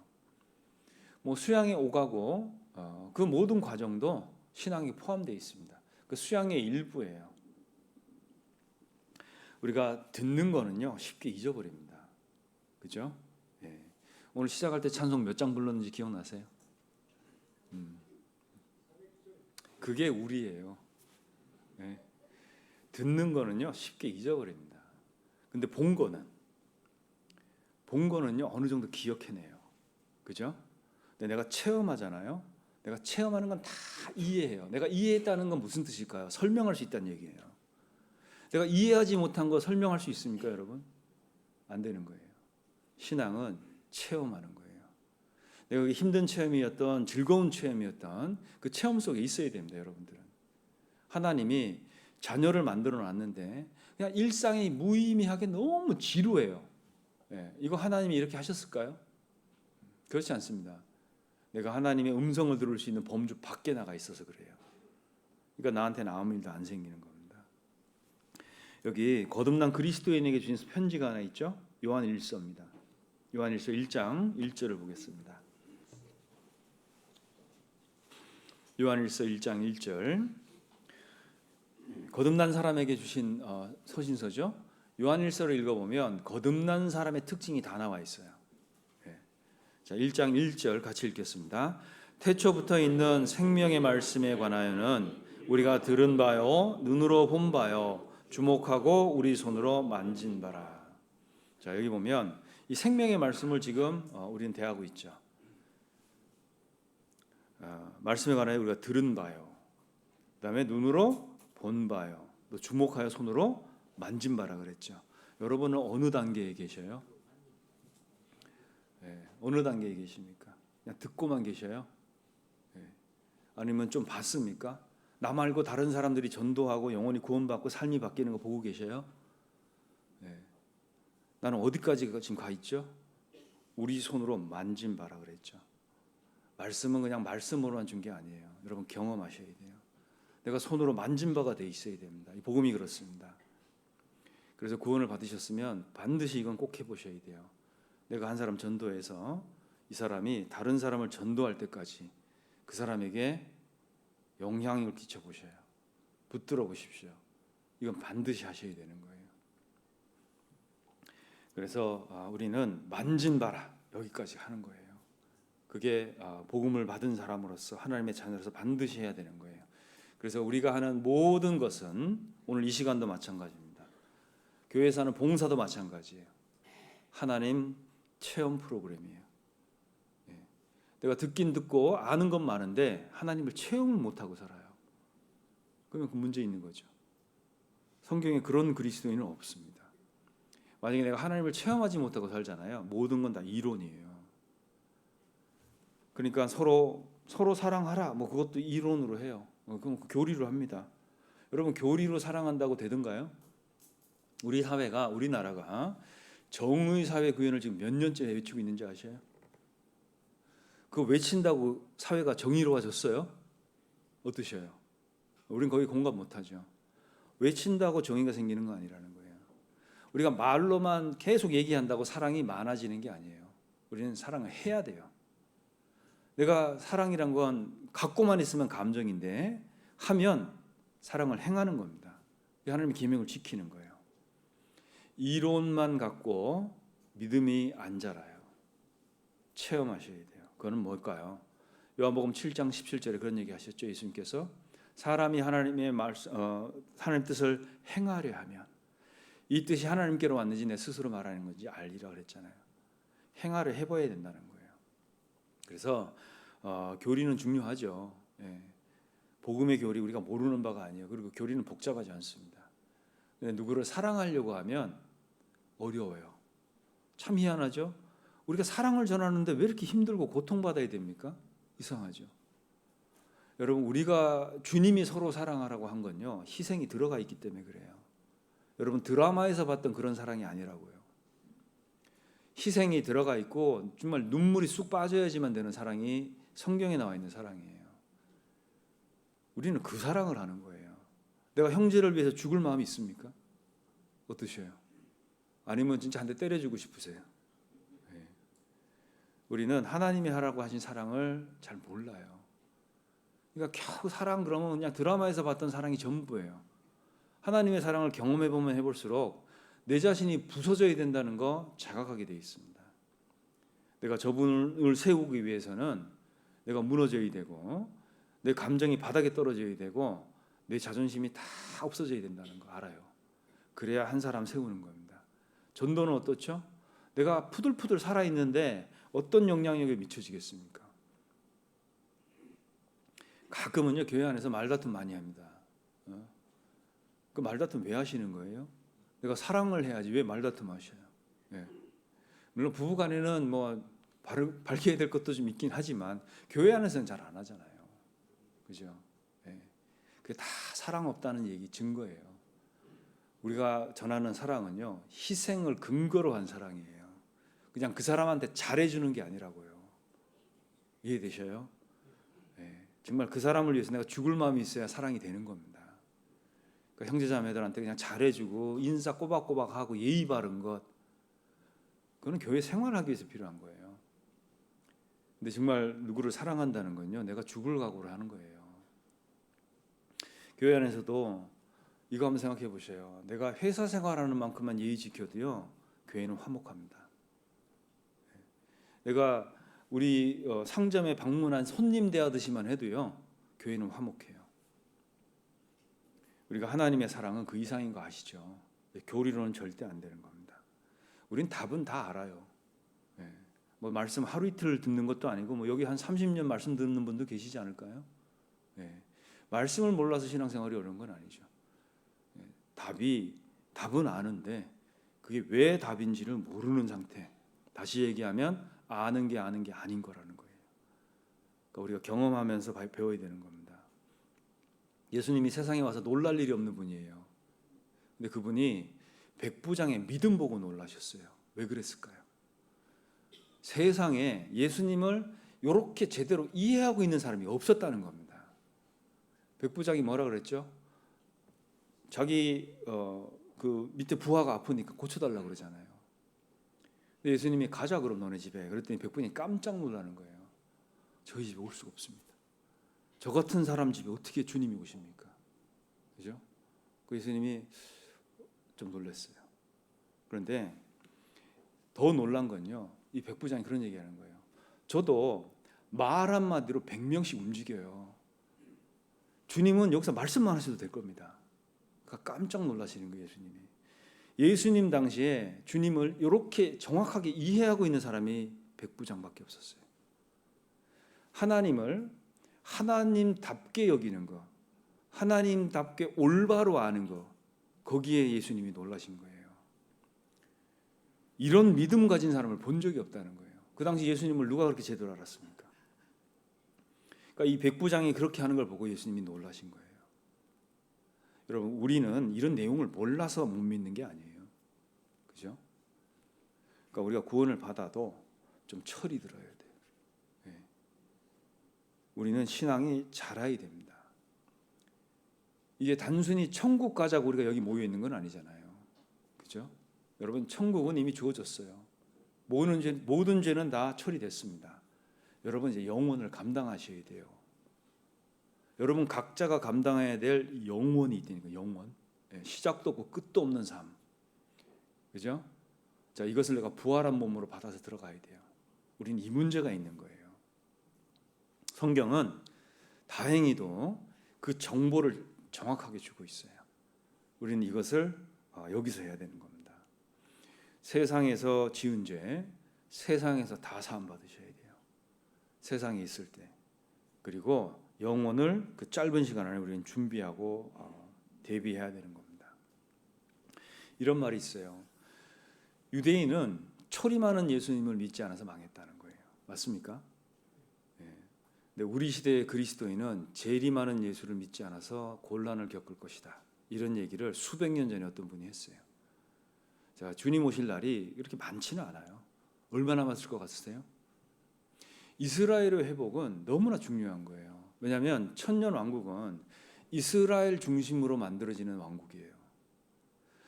뭐 수양에 오가고 그 모든 과정도 신앙이 포함되어 있습니다. 그 수양의 일부예요. 우리가 듣는 거는요 쉽게 잊어버립니다. 그죠? 예. 오늘 시작할 때 찬송 몇 장 불렀는지 기억나세요? 그게 우리예요. 예. 듣는 거는요 쉽게 잊어버립니다. 근데 본 거는요 어느 정도 기억해내요. 그죠? 근데 내가 체험하잖아요. 내가 체험하는 건 다 이해해요. 내가 이해했다는 건 무슨 뜻일까요? 설명할 수 있다는 얘기예요. 내가 이해하지 못한 거 설명할 수 있습니까, 여러분? 안 되는 거예요. 신앙은 체험하는 거예요. 내가 힘든 체험이었던 즐거운 체험이었던 그 체험 속에 있어야 됩니다, 여러분들은. 하나님이 자녀를 만들어 놨는데 그냥 일상이 무의미하게 너무 지루해요. 예, 이거 하나님이 이렇게 하셨을까요? 그렇지 않습니다. 내가 하나님의 음성을 들을 수 있는 범주 밖에 나가 있어서 그래요. 그러니까 나한테는 아무 일도 안 생기는 겁니다. 여기 거듭난 그리스도인에게 주신 편지가 하나 있죠. 요한일서입니다. 요한일서 1장 1절을 보겠습니다. 요한일서 1장 1절. 거듭난 사람에게 주신 서신서죠. 요한일서를 읽어보면 거듭난 사람의 특징이 다 나와 있어요. 자, 1장 1절 같이 읽겠습니다. 태초부터 있는 생명의 말씀에 관하여는 우리가 들은 바요 눈으로 본 바요 주목하고 우리 손으로 만진 바라. 자, 여기 보면 이 생명의 말씀을 지금 우리는 대하고 있죠. 말씀에 관하여 우리가 들은 바요, 그다음에 눈으로 본 바요, 또 주목하여 손으로 만진 바라 그랬죠. 여러분은 어느 단계에 계셔요? 어느 단계에 계십니까? 그냥 듣고만 계셔요? 아니면 좀 봤습니까? 나 말고 다른 사람들이 전도하고 영혼이 구원받고 삶이 바뀌는 거 보고 계셔요? 나는 어디까지 지금 가 있죠? 우리 손으로 만진 바라 그랬죠. 말씀은 그냥 말씀으로만 준 게 아니에요. 여러분 경험하셔야 돼요. 내가 손으로 만진 바가 돼 있어야 됩니다. 이 복음이 그렇습니다. 그래서 구원을 받으셨으면 반드시 이건 꼭 해보셔야 돼요. 내가 한 사람 전도해서 이 사람이 다른 사람을 전도할 때까지 그 사람에게 영향을 끼쳐 보셔요. 붙들어 보십시오. 이건 반드시 하셔야 되는 거예요. 그래서 우리는 만진 바라 여기까지 하는 거예요. 그게 복음을 받은 사람으로서 하나님의 자녀로서 반드시 해야 되는 거예요. 그래서 우리가 하는 모든 것은 오늘 이 시간도 마찬가지입니다. 교회에서 하는 봉사도 마찬가지예요. 하나님 체험 프로그램이에요. 내가 듣긴 듣고 아는 건 많은데 하나님을 체험을 못하고 살아요. 그러면 그 문제 있는 거죠. 성경에 그런 그리스도인은 없습니다. 만약에 내가 하나님을 체험하지 못하고 살잖아요. 모든 건 다 이론이에요. 그러니까 서로 사랑하라. 뭐 그것도 이론으로 해요. 그럼 교리로 합니다. 여러분 교리로 사랑한다고 되던가요? 우리나라가 정의 사회 구현을 지금 몇 년째 외치고 있는지 아셔요? 그거 외친다고 사회가 정의로워졌어요? 어떠셔요? 우린 거의 공감 못하죠. 외친다고 정의가 생기는 건 아니라는 거예요. 우리가 말로만 계속 얘기한다고 사랑이 많아지는 게 아니에요. 우리는 사랑을 해야 돼요. 내가 사랑이란 건 갖고만 있으면 감정인데 하면 사랑을 행하는 겁니다. 하나님의 계명을 지키는 거예요. 이론만 갖고 믿음이 안 자라요. 체험하셔야 돼요. 그거는 뭘까요? 요한복음 7장 17절에 그런 얘기 하셨죠. 예수님께서 사람이 하나님의 하나님 뜻을 행하려 하면 이 뜻이 하나님께로 왔는지 내 스스로 말하는 건지 알리라 그랬잖아요. 행하려 해봐야 된다는 거예요. 그래서 교리는 중요하죠. 예. 복음의 교리 우리가 모르는 바가 아니에요. 그리고 교리는 복잡하지 않습니다. 근데 누구를 사랑하려고 하면 어려워요. 참 희한하죠. 우리가 사랑을 전하는데 왜 이렇게 힘들고 고통받아야 됩니까? 이상하죠. 여러분 우리가 주님이 서로 사랑하라고 한 건요 희생이 들어가 있기 때문에 그래요. 여러분 드라마에서 봤던 그런 사랑이 아니라고요. 희생이 들어가 있고 정말 눈물이 쑥 빠져야지만 되는 사랑이 성경에 나와 있는 사랑이에요. 우리는 그 사랑을 하는 거예요. 내가 형제를 위해서 죽을 마음이 있습니까? 어떠셔요? 아니면 진짜 한 대 때려주고 싶으세요? 네. 우리는 하나님이 하라고 하신 사랑을 잘 몰라요. 그러니까 겨우 사랑 그러면 그냥 드라마에서 봤던 사랑이 전부예요. 하나님의 사랑을 경험해 보면 해볼수록 내 자신이 부서져야 된다는 거 자각하게 돼 있습니다. 내가 저분을 세우기 위해서는 내가 무너져야 되고 내 감정이 바닥에 떨어져야 되고 내 자존심이 다 없어져야 된다는 거 알아요. 그래야 한 사람 세우는 겁니다. 전도는 어떻죠? 내가 푸들푸들 살아있는데 어떤 영향력에 미쳐지겠습니까? 가끔은요 교회 안에서 말다툼 많이 합니다. 그 말다툼 왜 하시는 거예요? 내가 사랑을 해야지 왜 말다툼 하셔요? 예. 물론 부부간에는 뭐 밝혀야 될 것도 좀 있긴 하지만 교회 안에서는 잘 안 하잖아요. 그죠? 예. 그게 다 사랑 없다는 얘기 증거예요. 우리가 전하는 사랑은요 희생을 근거로 한 사랑이에요. 그냥 그 사람한테 잘해주는 게 아니라고요. 이해되셔요? 예. 정말 그 사람을 위해서 내가 죽을 마음이 있어야 사랑이 되는 겁니다. 그러니까 형제자매들한테 그냥 잘해주고 인사 꼬박꼬박하고 예의 바른 것 그거는 교회 생활하기 위해서 필요한 거예요. 근데 정말 누구를 사랑한다는 건요 내가 죽을 각오를 하는 거예요. 교회 안에서도 이거 한번 생각해 보세요. 내가 회사 생활하는 만큼만 예의 지켜도요 교회는 화목합니다. 내가 우리 상점에 방문한 손님 대하듯이만 해도요 교회는 화목해요. 우리가 하나님의 사랑은 그 이상인 거 아시죠? 교리로는 절대 안 되는 겁니다. 우린 답은 다 알아요. 뭐 말씀 하루 이틀 듣는 것도 아니고 뭐 여기 한 30년 말씀 듣는 분도 계시지 않을까요? 말씀을 몰라서 신앙생활이 어려운 건 아니죠. 답은 아는데 그게 왜 답인지를 모르는 상태. 다시 얘기하면 아는 게 아닌 거라는 거예요. 그러니까 우리가 경험하면서 배워야 되는 겁니다. 예수님이 세상에 와서 놀랄 일이 없는 분이에요. 근데 그분이 백부장의 믿음 보고 놀라셨어요. 왜 그랬을까요? 세상에 예수님을 이렇게 제대로 이해하고 있는 사람이 없었다는 겁니다. 백부장이 뭐라 그랬죠? 자기 그 밑에 부하가 아프니까 고쳐달라고 그러잖아요. 근데 예수님이 가자 그럼 너네 집에. 그랬더니 백부장이 깜짝 놀라는 거예요. 저희 집에 올 수가 없습니다. 저 같은 사람 집에 어떻게 주님이 오십니까? 그죠? 그 예수님이 좀 놀랐어요. 그런데 더 놀란 건요. 이 백부장이 그런 얘기하는 거예요. 저도 말 한마디로 100명씩 움직여요. 주님은 여기서 말씀만 하셔도 될 겁니다. 그러니까 깜짝 놀라시는 거예요, 예수님이. 예수님 당시에 주님을 이렇게 정확하게 이해하고 있는 사람이 백부장밖에 없었어요. 하나님을 하나님답게 여기는 거, 하나님답게 올바로 아는 거, 거기에 예수님이 놀라신 거예요. 이런 믿음 가진 사람을 본 적이 없다는 거예요. 그 당시 예수님을 누가 그렇게 제대로 알았습니까? 그러니까 이 백부장이 그렇게 하는 걸 보고 예수님이 놀라신 거예요. 여러분, 우리는 이런 내용을 몰라서 못 믿는 게 아니에요. 그죠? 그러니까 우리가 구원을 받아도 좀 철이 들어야 돼요. 우리는 신앙이 자라야 됩니다. 이게 단순히 천국 가자고 우리가 여기 모여 있는 건 아니잖아요. 그죠? 여러분, 천국은 이미 주어졌어요. 모든 죄는 다 처리됐습니다. 여러분 이제 영혼을 감당하셔야 돼요. 여러분 각자가 감당해야 될 영혼이 있다니까. 영혼. 시작도 없고 끝도 없는 삶. 그죠? 자, 이것을 내가 부활한 몸으로 받아서 들어가야 돼요. 우리는 이 문제가 있는 거예요. 성경은 다행히도 그 정보를 정확하게 주고 있어요. 우리는 이것을 여기서 해야 되는 겁니다. 세상에서 지은 죄, 세상에서 다 사함 받으셔야 돼요. 세상에 있을 때. 그리고 영혼을 그 짧은 시간 안에 우리는 준비하고 대비해야 되는 겁니다. 이런 말이 있어요. 유대인은 초리 많은 예수님을 믿지 않아서 망했다는 거예요. 맞습니까? 네. 근데 우리 시대의 그리스도인은 재리 많은 예수를 믿지 않아서 곤란을 겪을 것이다. 이런 얘기를 수백 년 전에 어떤 분이 했어요. 자, 주님 오실 날이 이렇게 많지는 않아요. 얼마나 남았을 것 같으세요? 이스라엘의 회복은 너무나 중요한 거예요. 왜냐하면 천년 왕국은 이스라엘 중심으로 만들어지는 왕국이에요.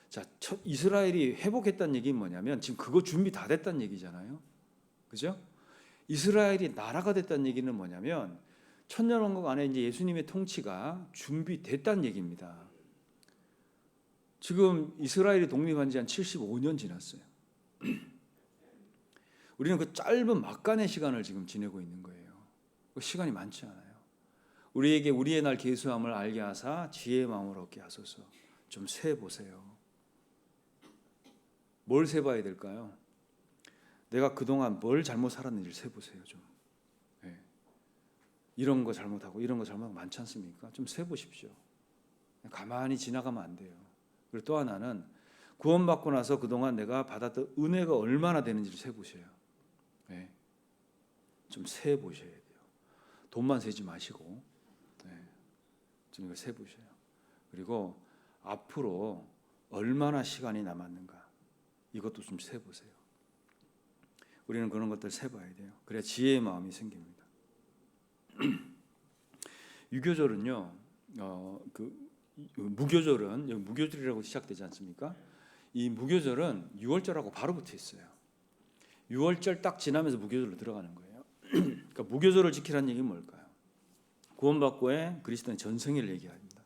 자, 이스라엘이 회복했다는 얘기는 뭐냐면 지금 그거 준비 다 됐다는 얘기잖아요. 그죠? 이스라엘이 나라가 됐다는 얘기는 뭐냐면 천년 왕국 안에 이제 예수님의 통치가 준비됐다는 얘기입니다. 지금 이스라엘이 독립한 지 한 75년 지났어요. 우리는 그 짧은 막간의 시간을 지금 지내고 있는 거예요. 그 시간이 많지 않아요. 우리에게 우리의 날 계수함을 알게 하사 지혜의 마음을 얻게 하소서. 좀 세보세요. 뭘 세봐야 될까요? 내가 그동안 뭘 잘못 살았는지를 세보세요. 좀. 네. 이런 거 잘못하고 이런 거 잘못하고 많지 않습니까? 좀 세보십시오. 가만히 지나가면 안 돼요. 그리고 또 하나는 구원받고 나서 그동안 내가 받았던 은혜가 얼마나 되는지를 세보세요. 네. 좀 세보셔야 돼요. 돈만 세지 마시고 좀 이걸 세보셔요. 그리고 앞으로 얼마나 시간이 남았는가 이것도 좀 세보세요. 우리는 그런 것들 세봐야 돼요. 그래야 지혜의 마음이 생깁니다. 유교절은요, 무교절은 여기 무교절이라고 시작되지 않습니까? 이 무교절은 6월절하고 바로 붙어 있어요. 6월절 딱 지나면서 무교절로 들어가는 거예요. 그러니까 무교절을 지키라는 얘기는 뭘까요? 구원받고의 그리스도의 전승을 얘기합니다.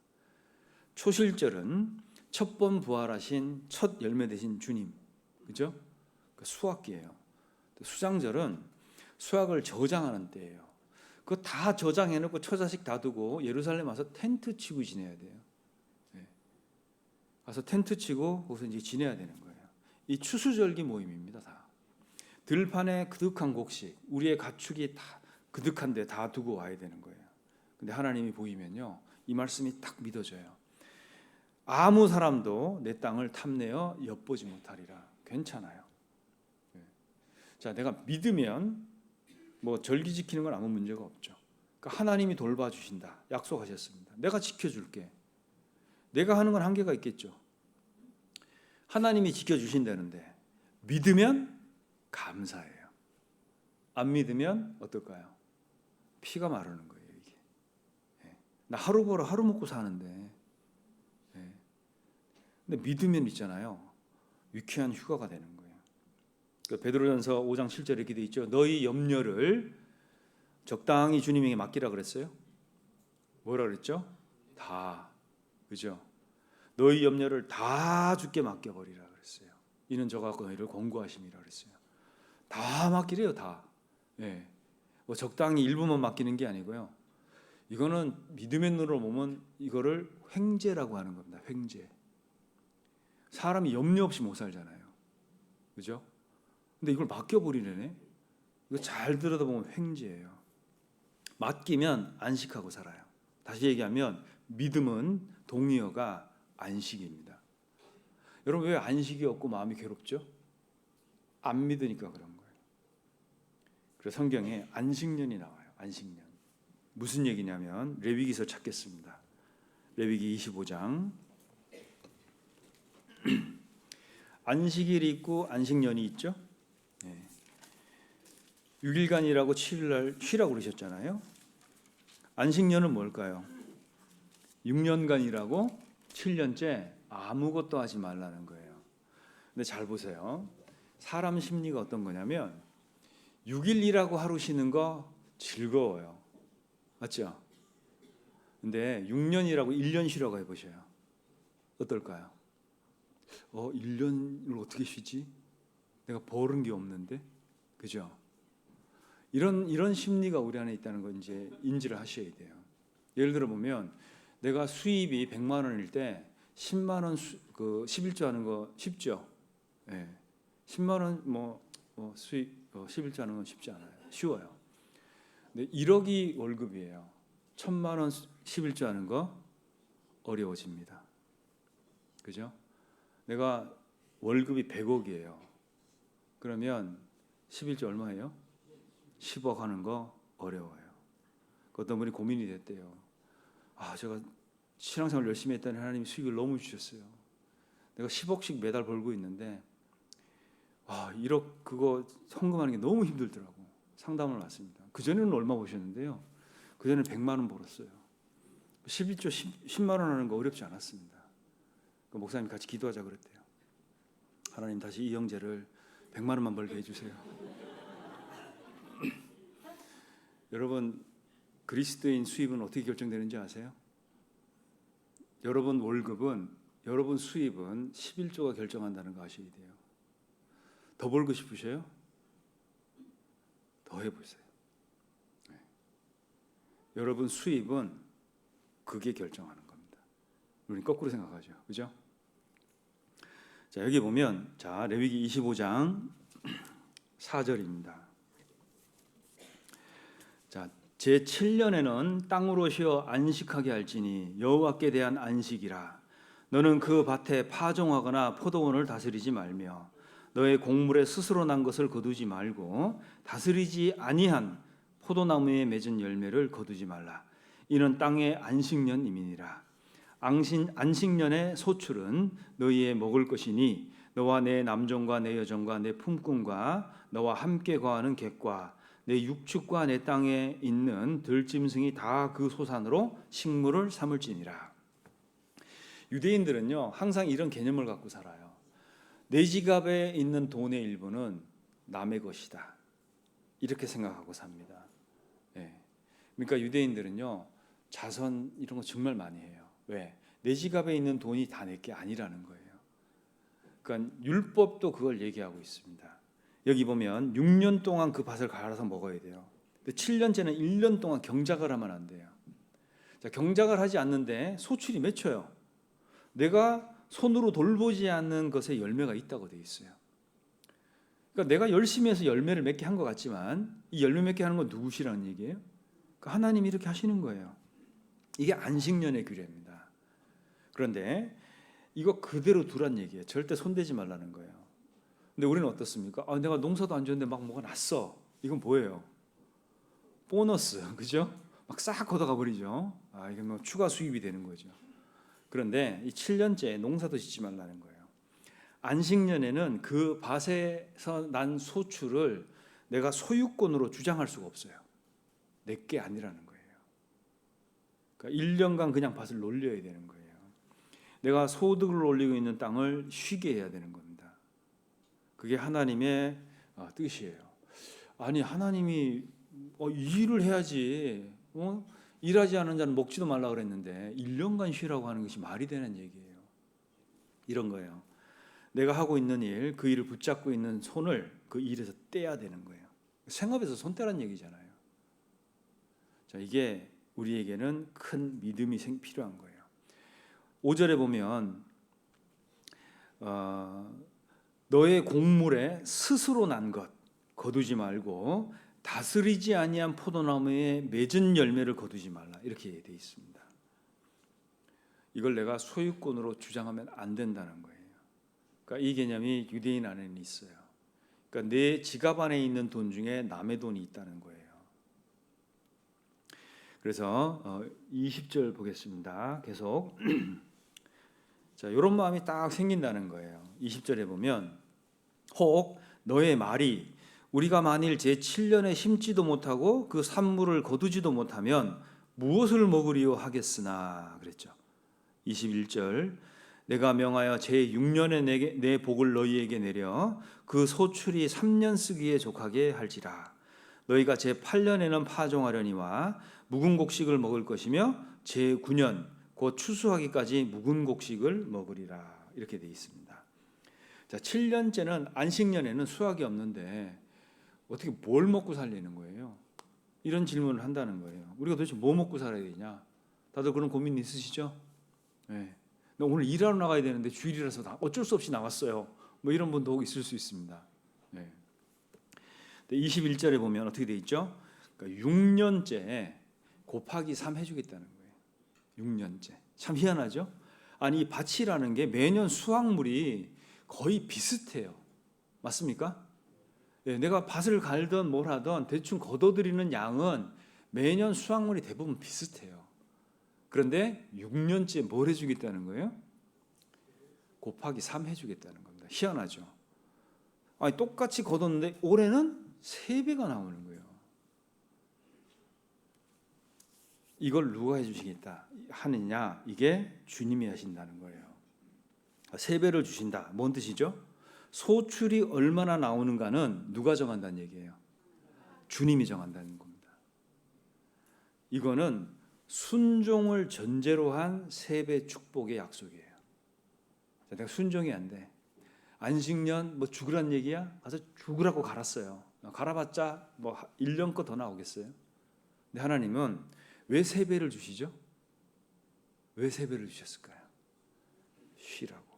초실절은 첫 번 부활하신 첫 열매 되신 주님, 그죠? 그 수확기예요. 수장절은 수확을 저장하는 때예요. 그거 다 저장해놓고 처자식 다 두고 예루살렘 와서 텐트 치고 지내야 돼요. 네. 가서 텐트 치고 거기서 이제 지내야 되는 거예요. 이 추수절기 모임입니다. 다 들판에 그득한 곡식, 우리의 가축이 다 그득한데 다 두고 와야 되는 거예요. 근데 하나님이 보이면요, 이 말씀이 딱 믿어져요. 아무 사람도 내 땅을 탐내어 엿보지 못하리라. 괜찮아요. 자, 내가 믿으면 뭐 절기 지키는 건 아무 문제가 없죠. 그러니까 하나님이 돌봐주신다. 약속하셨습니다. 내가 지켜줄게. 내가 하는 건 한계가 있겠죠. 하나님이 지켜주신다는데 믿으면 감사해요. 안 믿으면 어떨까요? 피가 마르는 거예요. 이게. 나 하루 벌어 하루 먹고 사는데. 근데 믿으면 있잖아요. 유쾌한 휴가가 되는 거예요. 베드로전서 5장 7절에 기도 있죠. 너희 염려를 적당히 주님에게 맡기라 그랬어요. 뭐라 그랬죠? 다. 그죠? 너희 염려를 다 주께 맡겨버리라 그랬어요. 이는 저가 너희를 권고하심이라 그랬어요. 다 맡기래요. 다. 네. 뭐 적당히 일부만 맡기는 게 아니고요. 이거는 믿음의 눈으로 보면 이거를 횡재라고 하는 겁니다. 횡재. 사람이 염려 없이 못 살잖아요. 그죠? 근데 이걸 맡겨버리네. 이거 잘 들여다보면 횡재예요. 맡기면 안식하고 살아요. 다시 얘기하면 믿음은 동의어가 안식입니다. 여러분 왜 안식이 없고 마음이 괴롭죠? 안 믿으니까 그런 거예요. 그래서 성경에 안식년이 나와요. 안식년. 무슨 얘기냐면 레위기서 찾겠습니다. 레위기 25장. 안식일이 있고 안식년이 있죠. 6일간이라고 7일날 쉬라고 그러셨잖아요. 안식년은 뭘까요? 6년간이라고 7년째 아무것도 하지 말라는 거예요. 근데 잘 보세요. 사람 심리가 어떤 거냐면 6일 일하고 하루 쉬는 거 즐거워요. 맞죠? 근데 6년이라고 1년 쉬라고 해보셔요. 어떨까요? 1년을 어떻게 쉬지? 내가 벌은 게 없는데, 그죠? 이런 심리가 우리 안에 있다는 걸 이제 인지를 하셔야 돼요. 예를 들어 보면 내가 수입이 100만 원일 때 10만 원 그 11조 하는 거 쉽죠? 예. 10만 원 수입 11조 하는 건 쉽지 않아요. 쉬워요. 근데 1억이 월급이에요. 1000만 원 11조 하는 거 어려워집니다. 그죠? 내가 월급이 100억이에요. 그러면 11조 얼마예요? 10억 하는 거 어려워요. 어떤 분이 고민이 됐대요. 제가 신앙생활 열심히 했더니 하나님이 수익을 너무 주셨어요. 내가 10억씩 매달 벌고 있는데 1억 그거 헌금하는 게 너무 힘들더라고. 상담을 왔습니다. 그전에는 얼마 버셨는데요? 그전에는 100만 원 벌었어요. 11조 10만 원 하는 거 어렵지 않았습니다. 목사님 같이 기도하자 그랬대요. 하나님 다시 이 형제를 100만 원만 벌게 해주세요. 여러분, 그리스도인 수입은 어떻게 결정되는지 아세요? 여러분 월급은, 여러분 수입은 11조가 결정한다는 거 아셔야 돼요. 더 벌고 싶으셔요? 더 해보세요. 네. 여러분 수입은 그게 결정하는 겁니다. 우리는 거꾸로 생각하죠. 그죠? 자, 여기 보면 레위기 25장 4절입니다. 자, 제 7년에는 땅으로 쉬어 안식하게 할지니 여호와께 대한 안식이라. 너는 그 밭에 파종하거나 포도원을 다스리지 말며 너의 곡물에 스스로 난 것을 거두지 말고 다스리지 아니한 포도나무에 맺은 열매를 거두지 말라. 이는 땅의 안식년임이니라. 안식년의 소출은 너희의 먹을 것이니 너와 내 남종과 내 여종과 내 품꾼과 너와 함께 거하는 객과 내 육축과 내 땅에 있는 들짐승이 다 그 소산으로 식물을 삼을지니라. 유대인들은요 항상 이런 개념을 갖고 살아요. 내 지갑에 있는 돈의 일부는 남의 것이다, 이렇게 생각하고 삽니다. 그러니까 유대인들은요 자선 이런 거 정말 많이 해요. 왜? 내 지갑에 있는 돈이 다 내 게 아니라는 거예요. 그러니까 율법도 그걸 얘기하고 있습니다. 여기 보면 6년 동안 그 밭을 갈아서 먹어야 돼요. 근데 7년째는 1년 동안 경작을 하면 안 돼요. 자, 경작을 하지 않는데 소출이 맺혀요. 내가 손으로 돌보지 않는 것에 열매가 있다고 돼 있어요. 그러니까 내가 열심히 해서 열매를 맺게 한 것 같지만 이 열매 맺게 하는 건 누구시라는 얘기예요? 그러니까 하나님이 이렇게 하시는 거예요. 이게 안식년의 규례입니다. 그런데 이거 그대로 두란 얘기예요. 절대 손대지 말라는 거예요. 근데 우리는 어떻습니까? 내가 농사도 안 지었는데 막 뭐가 났어. 이건 뭐예요? 보너스, 그죠? 막 싹 걷어가 버리죠. 이게 뭐 추가 수입이 되는 거죠. 그런데 이 7년째 농사도 짓지 말라는 거예요. 안식년에는 그 밭에서 난 소출을 내가 소유권으로 주장할 수가 없어요. 내게 아니라는 거예요. 그러니까 1년간 그냥 밭을 놀려야 되는 거예요. 내가 소득을 올리고 있는 땅을 쉬게 해야 되는 겁니다. 그게 하나님의 뜻이에요. 아니 하나님이 일을 해야지 일하지 않은 자는 먹지도 말라 그랬는데 1년간 쉬라고 하는 것이 말이 되는 얘기예요. 이런 거예요. 내가 하고 있는 일, 그 일을 붙잡고 있는 손을 그 일에서 떼야 되는 거예요. 생업에서 손 떼라는 얘기잖아요. 자, 이게 우리에게는 큰 믿음이 필요한 거예요. 5절에 보면 너의 곡물에 스스로 난 것 거두지 말고 다스리지 아니한 포도나무에 맺은 열매를 거두지 말라, 이렇게 되어 있습니다. 이걸 내가 소유권으로 주장하면 안 된다는 거예요. 그러니까 이 개념이 유대인 안에는 있어요. 그러니까 내 지갑 안에 있는 돈 중에 남의 돈이 있다는 거예요. 그래서 20절 보겠습니다. 계속 자, 이런 마음이 딱 생긴다는 거예요. 20절에 보면 혹 너의 말이 우리가 만일 제7년에 심지도 못하고 그 산물을 거두지도 못하면 무엇을 먹으리요 하겠으나 그랬죠. 21절 내가 명하여 제6년에 내 복을 너희에게 내려 그 소출이 3년 쓰기에 족하게 할지라. 너희가 제8년에는 파종하려니와 묵은 곡식을 먹을 것이며 제9년 곧 추수하기까지 묵은 곡식을 먹으리라, 이렇게 되어 있습니다. 자, 7년째는 안식년에는 수확이 없는데 어떻게 뭘 먹고 살리는 거예요? 이런 질문을 한다는 거예요. 우리가 도대체 뭐 먹고 살아야 되냐? 다들 그런 고민 있으시죠? 네. 나 오늘 일하러 나가야 되는데 주일이라서 어쩔 수 없이 나왔어요. 뭐 이런 분도 있을 수 있습니다. 네. 21절에 보면 어떻게 돼 있죠? 그러니까 6년째 곱하기 3 해주겠다는 거예요. 6년째. 참 희한하죠? 아니 이 밭이라는 게 매년 수확물이 거의 비슷해요. 맞습니까? 네, 내가 밭을 갈든 뭘 하든 대충 걷어들이는 양은 매년 수확물이 대부분 비슷해요. 그런데 6년째 뭘 해주겠다는 거예요? 곱하기 3 해주겠다는 겁니다. 희한하죠? 아니 똑같이 걷었는데 올해는 3배가 나오는 거예요. 이걸 누가 해주시겠다 하느냐? 이게 주님이 하신다는 거예요. 3배를 주신다. 뭔 뜻이죠? 소출이 얼마나 나오는가는 누가 정한다는 얘기예요? 주님이 정한다는 겁니다. 이거는 순종을 전제로 한 3배 축복의 약속이에요. 내가 순종이 안 돼. 안식년 뭐 죽으란 얘기야? 가서 죽으라고 갈았어요. 갈아봤자 뭐 1년 거 더 나오겠어요? 근데 하나님은 왜 3배를 주시죠? 왜 3배를 주셨을까요? 쉬라고.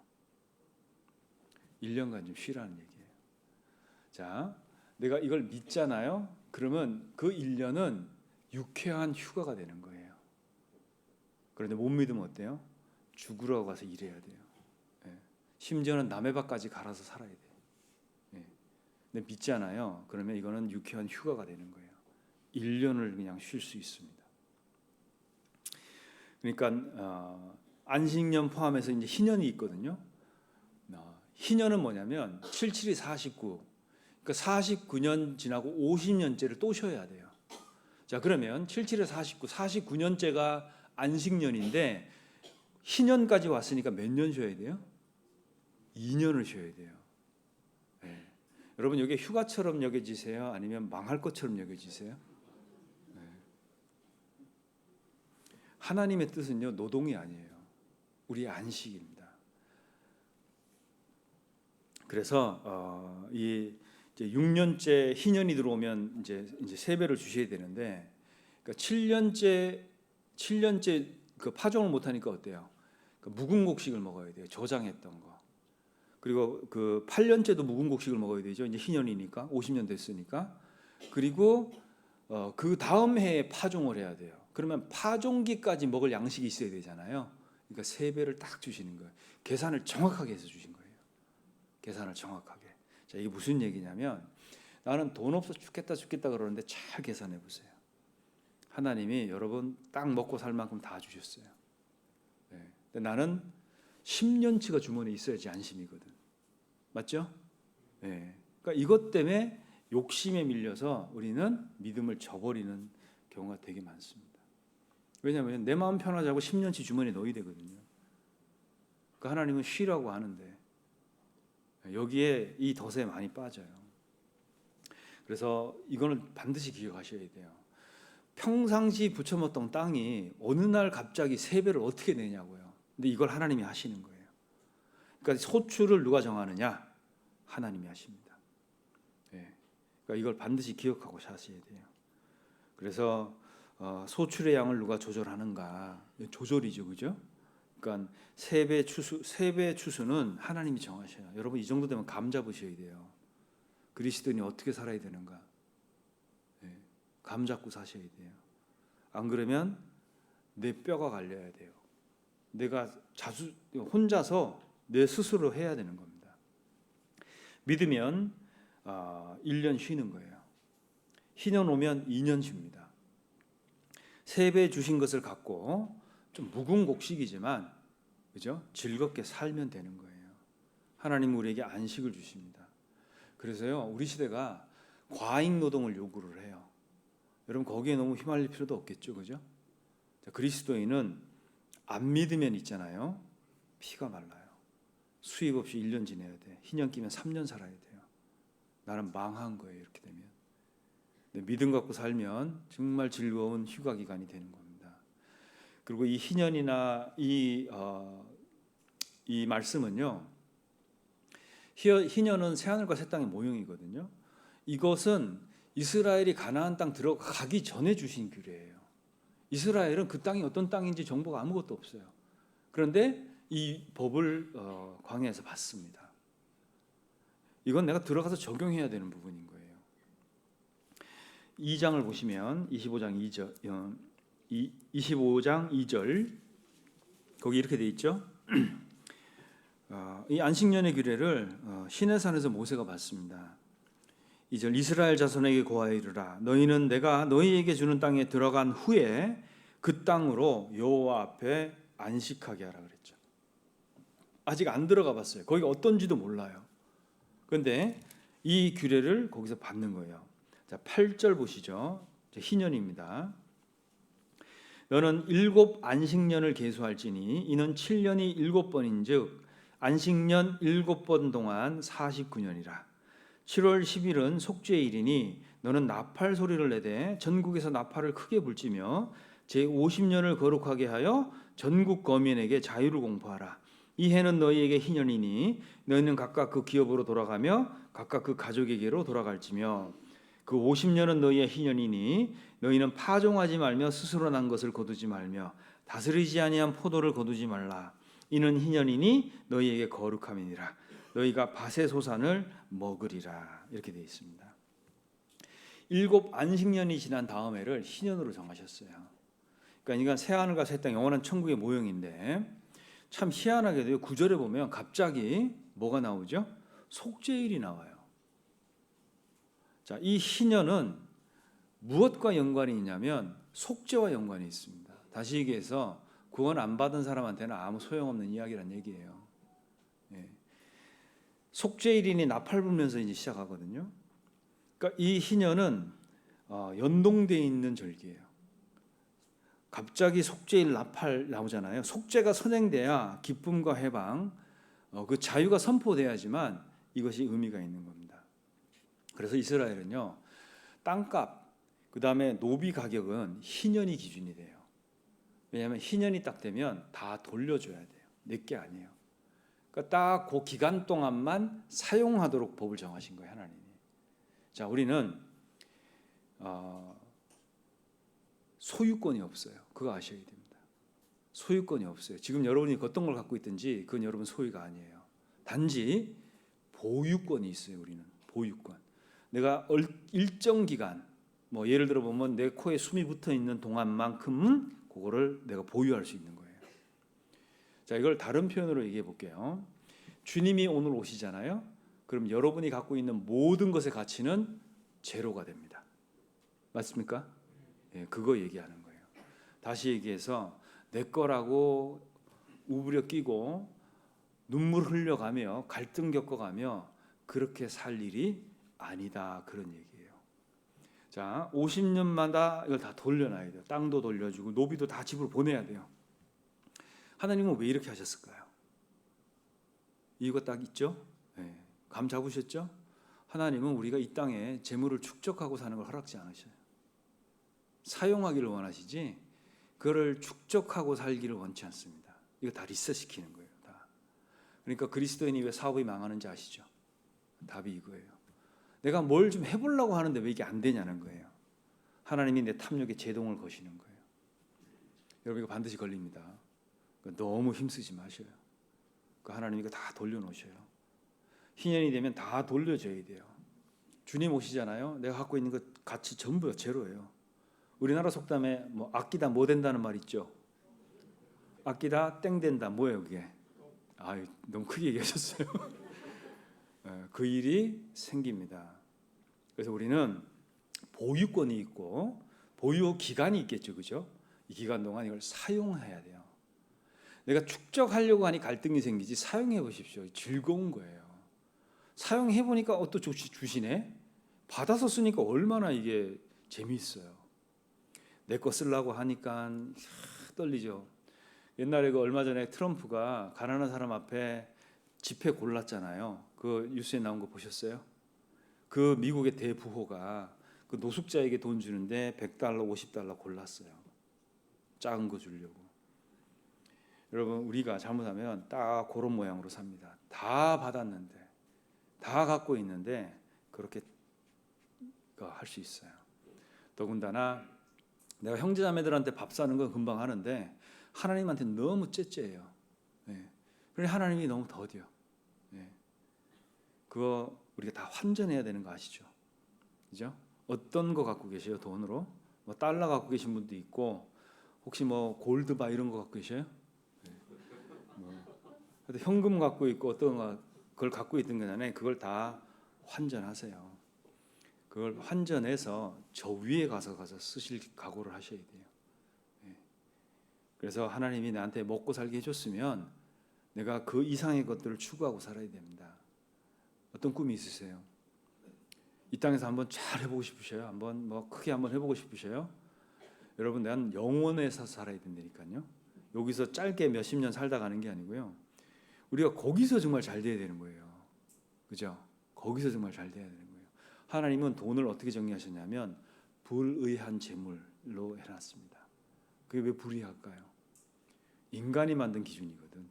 1년간 좀 쉬라는 얘기예요. 자, 내가 이걸 믿잖아요. 그러면 그 1년은 유쾌한 휴가가 되는 거예요. 그런데 못 믿으면 어때요? 죽으러 가서 일해야 돼요. 예. 심지어는 남의 밭까지 갈아서 살아야 돼요. 예. 근데 믿잖아요. 그러면 이거는 유쾌한 휴가가 되는 거예요. 1년을 그냥 쉴 수 있습니다. 그러니까 안식년 포함해서 이제 희년이 있거든요. 희년은 뭐냐면 77이 49. 그러니까 49년 지나고 50년째를 또 쉬어야 돼요. 자, 그러면 77에 49, 49년째가 안식년인데 희년까지 왔으니까 몇 년 쉬어야 돼요? 2년을 쉬어야 돼요. 네. 여러분 이게 휴가처럼 여겨지세요? 아니면 망할 것처럼 여겨지세요? 네. 하나님의 뜻은요 노동이 아니에요. 우리의 안식입니다. 그래서 이 이제 6년째 희년이 들어오면 이제 3배를 주셔야 되는데, 그러니까 7년째 그 파종을 못 하니까 어때요? 그러니까 묵은 곡식을 먹어야 돼요. 저장했던 거. 그리고 그 8년째도 묵은 곡식을 먹어야 되죠. 이제 희년이니까 50년 됐으니까. 그리고 그 다음 해에 파종을 해야 돼요. 그러면 파종기까지 먹을 양식이 있어야 되잖아요. 그러니까 3배를 딱 주시는 거예요. 계산을 정확하게 해서 주신 거예요. 계산을 정확하게. 자, 이게 무슨 얘기냐면 나는 돈 없어 죽겠다 그러는데 잘 계산해 보세요. 하나님이 여러분 딱 먹고 살 만큼 다 주셨어요. 네. 근데 나는 10년치가 주머니에 있어야지 안심이거든. 맞죠? 네. 그러니까 이것 때문에 욕심에 밀려서 우리는 믿음을 저버리는 경우가 되게 많습니다. 왜냐하면 내 마음 편하자고 10년치 주머니에 넣어야 되거든요. 그러니까 하나님은 쉬라고 하는데 여기에 이 덫에 많이 빠져요. 그래서 이거는 반드시 기억하셔야 돼요. 평상시 부쳐먹던 땅이 어느 날 갑자기 3배를 어떻게 내냐고요. 근데 이걸 하나님이 하시는 거예요. 그러니까 소출을 누가 정하느냐? 하나님이 하십니다. 네. 그러니까 이걸 반드시 기억하고 사셔야 돼요. 그래서 소출의 양을 누가 조절하는가? 조절이죠, 그죠? 그러니까 3배 추수는 하나님이 정하셔요. 여러분 이 정도 되면 감 잡으셔야 돼요. 그리스도인이 어떻게 살아야 되는가? 네, 감 잡고 사셔야 돼요. 안 그러면 내 뼈가 갈려야 돼요. 내가 혼자서 내 스스로 해야 되는 겁니다. 믿으면 1년 쉬는 거예요. 희년 오면 2년 쉽니다. 3배 주신 것을 갖고 좀 묵은 곡식이지만 그죠? 즐겁게 살면 되는 거예요. 하나님은 우리에게 안식을 주십니다. 그래서요 우리 시대가 과잉 노동을 요구를 해요. 여러분 거기에 너무 휘말릴 필요도 없겠죠, 그죠? 그리스도인은 안 믿으면 있잖아요. 피가 말라요. 수입 없이 1년 지내야 돼. 희년 끼면 3년 살아야 돼요. 나는 망한 거예요, 이렇게 되면. 근데 믿음 갖고 살면 정말 즐거운 휴가 기간이 되는 겁니다. 그리고 이 희년이나 이 말씀은요, 희년은 새하늘과 새 땅의 모형이거든요. 이것은 이스라엘이 가나안 땅 들어가기 전에 주신 규례예요. 이스라엘은 그 땅이 어떤 땅인지 정보가 아무것도 없어요. 그런데 이 법을 광야에서 받습니다. 이건 내가 들어가서 적용해야 되는 부분인 거예요. 2장을 보시면 25장 2절 거기 이렇게 돼 있죠. 이 안식년의 규례를 시내산에서 모세가 받습니다. 2절 이스라엘 자손에게 고하여 이르라 너희는 내가 너희에게 주는 땅에 들어간 후에 그 땅으로 여호와 앞에 안식하게 하라 그랬죠. 아직 안 들어가 봤어요. 거기가 어떤지도 몰라요. 그런데 이 규례를 거기서 받는 거예요. 자, 8절 보시죠. 희년입니다. 너는 7 안식년을 계수할지니 이는 7년이 7번인즉 안식년 7번 동안 49년이라. 7월 10일은 속죄일이니 너는 나팔 소리를 내되 전국에서 나팔을 크게 불지며 제50년을 거룩하게 하여 전국 거민에게 자유를 공포하라. 이 해는 너희에게 희년이니 너희는 각각 그 기업으로 돌아가며 각각 그 가족에게로 돌아갈지며 그 50년은 너희의 희년이니 너희는 파종하지 말며 스스로 난 것을 거두지 말며 다스리지 아니한 포도를 거두지 말라. 이는 희년이니 너희에게 거룩함이니라. 너희가 밭의 소산을 먹으리라. 이렇게 되어 있습니다. 7 안식년이 지난 다음 해를 희년으로 정하셨어요. 그러니까 새하늘과 새 땅 영원한 천국의 모형인데 참 희한하게도 9절에 보면 갑자기 뭐가 나오죠? 속죄일이 나와요. 자, 이 희년은 무엇과 연관이 있냐면 속죄와 연관이 있습니다. 다시 얘기해서 구원 안 받은 사람한테는 아무 소용없는 이야기란 얘기예요. 예. 속죄일이니 나팔 불면서 이제 시작하거든요. 그러니까 이 희년은 연동되어 있는 절기예요. 갑자기 속죄일 나팔 나오잖아요. 속죄가 선행돼야 기쁨과 해방, 그 자유가 선포돼야지만 이것이 의미가 있는 겁니다. 그래서 이스라엘은요, 땅값, 그 다음에 노비 가격은 희년이 기준이 돼요. 왜냐하면 희년이 딱 되면 다 돌려줘야 돼요. 내게 아니에요. 그러니까 딱 그 기간 동안만 사용하도록 법을 정하신 거예요, 하나님이. 자, 우리는 소유권이 없어요. 그거 아셔야 됩니다. 소유권이 없어요. 지금 여러분이 어떤 걸 갖고 있든지 그건 여러분 소유가 아니에요. 단지 보유권이 있어요. 우리는 보유권. 내가 일정 기간, 뭐 예를 들어 보면 내 코에 숨이 붙어 있는 동안만큼 그거를 내가 보유할 수 있는 거예요. 자, 이걸 다른 표현으로 얘기해 볼게요. 주님이 오늘 오시잖아요. 그럼 여러분이 갖고 있는 모든 것의 가치는 제로가 됩니다. 맞습니까? 예, 그거 얘기하는 거예요. 다시 얘기해서 내 거라고 우부려 끼고 눈물 흘려가며 갈등 겪어가며 그렇게 살 일이 아니다, 그런 얘기예요. 자, 50년마다 이걸 다 돌려놔야 돼요. 땅도 돌려주고 노비도 다 집으로 보내야 돼요. 하나님은 왜 이렇게 하셨을까요? 이유가 딱 있죠? 네. 감 잡으셨죠? 하나님은 우리가 이 땅에 재물을 축적하고 사는 걸 허락지 않으셔요. 사용하기를 원하시지 그거를 축적하고 살기를 원치 않습니다. 이거 다 리셋시키는 거예요. 다. 그러니까 그리스도인이 왜 사업이 망하는지 아시죠? 답이 이거예요. 내가 뭘 좀 해보려고 하는데 왜 이게 안 되냐는 거예요. 하나님이 내 탐욕에 제동을 거시는 거예요. 여러분 이거 반드시 걸립니다. 너무 힘쓰지 마셔요. 하나님이 이거 다 돌려놓으셔요. 희년이 되면 다 돌려줘야 돼요. 주님 오시잖아요. 내가 갖고 있는 것 가치 전부 제로예요. 우리나라 속담에 뭐 아끼다 뭐 된다는 말 있죠. 아끼다 땡 된다. 뭐예요 그게? 너무 크게 얘기하셨어요. 그 일이 생깁니다. 그래서 우리는 보유권이 있고 보유 기간이 있겠죠, 그죠? 이 기간 동안 이걸 사용해야 돼요. 내가 축적하려고 하니 갈등이 생기지 사용해 보십시오. 즐거운 거예요. 사용해 보니까 또 주시네. 받아서 쓰니까 얼마나 이게 재미있어요. 내 거 쓰려고 하니까 떨리죠. 옛날에 얼마 전에 트럼프가 가난한 사람 앞에 지폐 골랐잖아요. 그 뉴스에 나온 거 보셨어요? 그 미국의 대부호가 그 노숙자에게 돈 주는데 $100, $50 골랐어요. 작은 거 주려고. 여러분 우리가 잘못하면 딱 그런 모양으로 삽니다. 다 받았는데 다 갖고 있는데 그렇게 할 수 있어요. 더군다나 내가 형제자매들한테 밥 사는 건 금방 하는데 하나님한테 너무 째째해요. 예. 그러니 하나님이 너무 더뎌. 예. 그거 우리가 다 환전해야 되는 거 아시죠? 그죠? 어떤 거 갖고 계세요? 돈으로? 뭐 달러 갖고 계신 분도 있고 혹시 뭐 골드바 이런 거 갖고 계셔요? 예. 현금 갖고 있고 어떤 걸 갖고 있든 간에 그걸 다 환전하세요. 그걸 환전해서 저 위에 가서 쓰실 각오를 하셔야 돼요. 예. 그래서 하나님이 나한테 먹고 살게 해줬으면 내가 그 이상의 것들을 추구하고 살아야 됩니다. 어떤 꿈이 있으세요? 이 땅에서 한번 잘 해보고 싶으셔요? 한번 뭐 크게 한번 해보고 싶으셔요? 여러분, 난 영원에서 살아야 된다니까요. 여기서 짧게 몇십 년 살다 가는 게 아니고요. 우리가 거기서 정말 잘 돼야 되는 거예요. 그죠? 거기서 정말 잘 돼야 되는 거예요. 하나님은 돈을 어떻게 정리하셨냐면 불의한 재물로 해놨습니다. 그게 왜 불의할까요? 인간이 만든 기준이거든.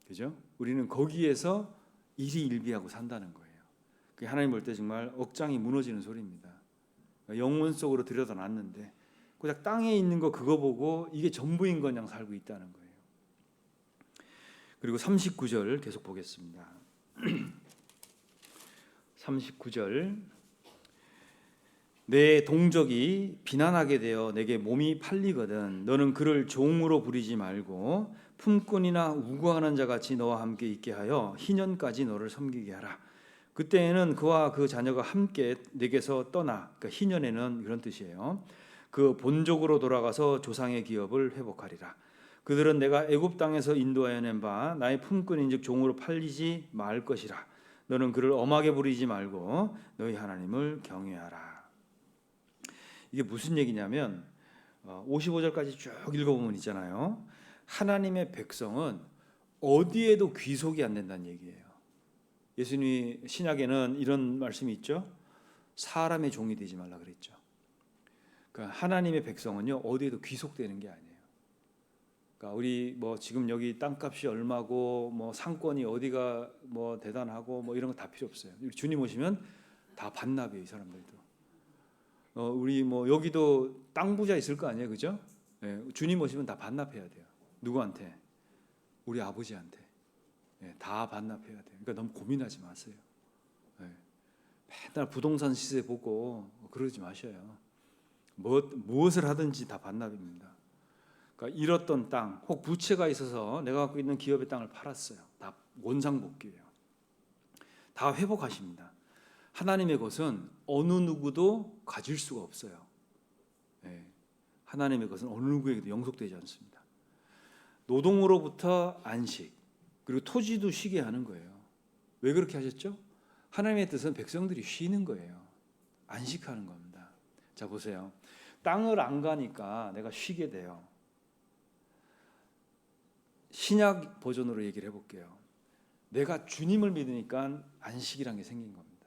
그죠? 우리는 거기에서 일희일비하고 산다는 거예요. 그게 하나님 볼 때 정말 억장이 무너지는 소리입니다. 영혼 속으로 들여다놨는데 그냥 땅에 있는 거 그거 보고 이게 전부인 건 그냥 살고 있다는 거예요. 그리고 39절 계속 보겠습니다. 39절 내 동족이 비난하게 되어 내게 몸이 팔리거든 너는 그를 종으로 부리지 말고 품꾼이나 우고하는 자 같이 너와 함께 있게 하여 희년까지 너를 섬기게 하라. 그때에는 그와 그 자녀가 함께 내게서 떠나, 그러니까 희년에는 이런 뜻이에요. 그 본족으로 돌아가서 조상의 기업을 회복하리라. 그들은 내가 애굽 땅에서 인도하여 낸 바 나의 품꾼인즉 종으로 팔리지 말 것이라. 너는 그를 엄하게 부리지 말고 너희 하나님을 경외하라. 이게 무슨 얘기냐면 55절까지 쭉 읽어보면 있잖아요. 하나님의 백성은 어디에도 귀속이 안 된다는 얘기예요. 예수님이 신약에는 이런 말씀이 있죠. 사람의 종이 되지 말라 그랬죠. 그러니까 하나님의 백성은요 어디에도 귀속되는 게 아니에요. 그러니까 우리 뭐 지금 여기 땅값이 얼마고 뭐 상권이 어디가 뭐 대단하고 뭐 이런 거 다 필요 없어요. 주님 오시면 다 반납이에요. 이 사람들도. 우리 뭐 여기도 땅 부자 있을 거 아니에요, 그죠? 예, 주님 오시면 다 반납해야 돼요. 누구한테? 우리 아버지한테. 예, 다 반납해야 돼요. 그러니까 너무 고민하지 마세요. 예, 맨날 부동산 시세 보고 그러지 마셔요. 무엇을 하든지 다 반납입니다. 그러니까 잃었던 땅, 혹 부채가 있어서 내가 갖고 있는 기업의 땅을 팔았어요. 다 원상복귀예요. 다 회복하십니다. 하나님의 것은 어느 누구도 가질 수가 없어요. 예, 하나님의 것은 어느 누구에게도 영속되지 않습니다. 노동으로부터 안식, 그리고 토지도 쉬게 하는 거예요. 왜 그렇게 하셨죠? 하나님의 뜻은 백성들이 쉬는 거예요. 안식하는 겁니다. 자 보세요. 땅을 안 가니까 내가 쉬게 돼요. 신약 버전으로 얘기를 해볼게요. 내가 주님을 믿으니까 안식이란 게 생긴 겁니다.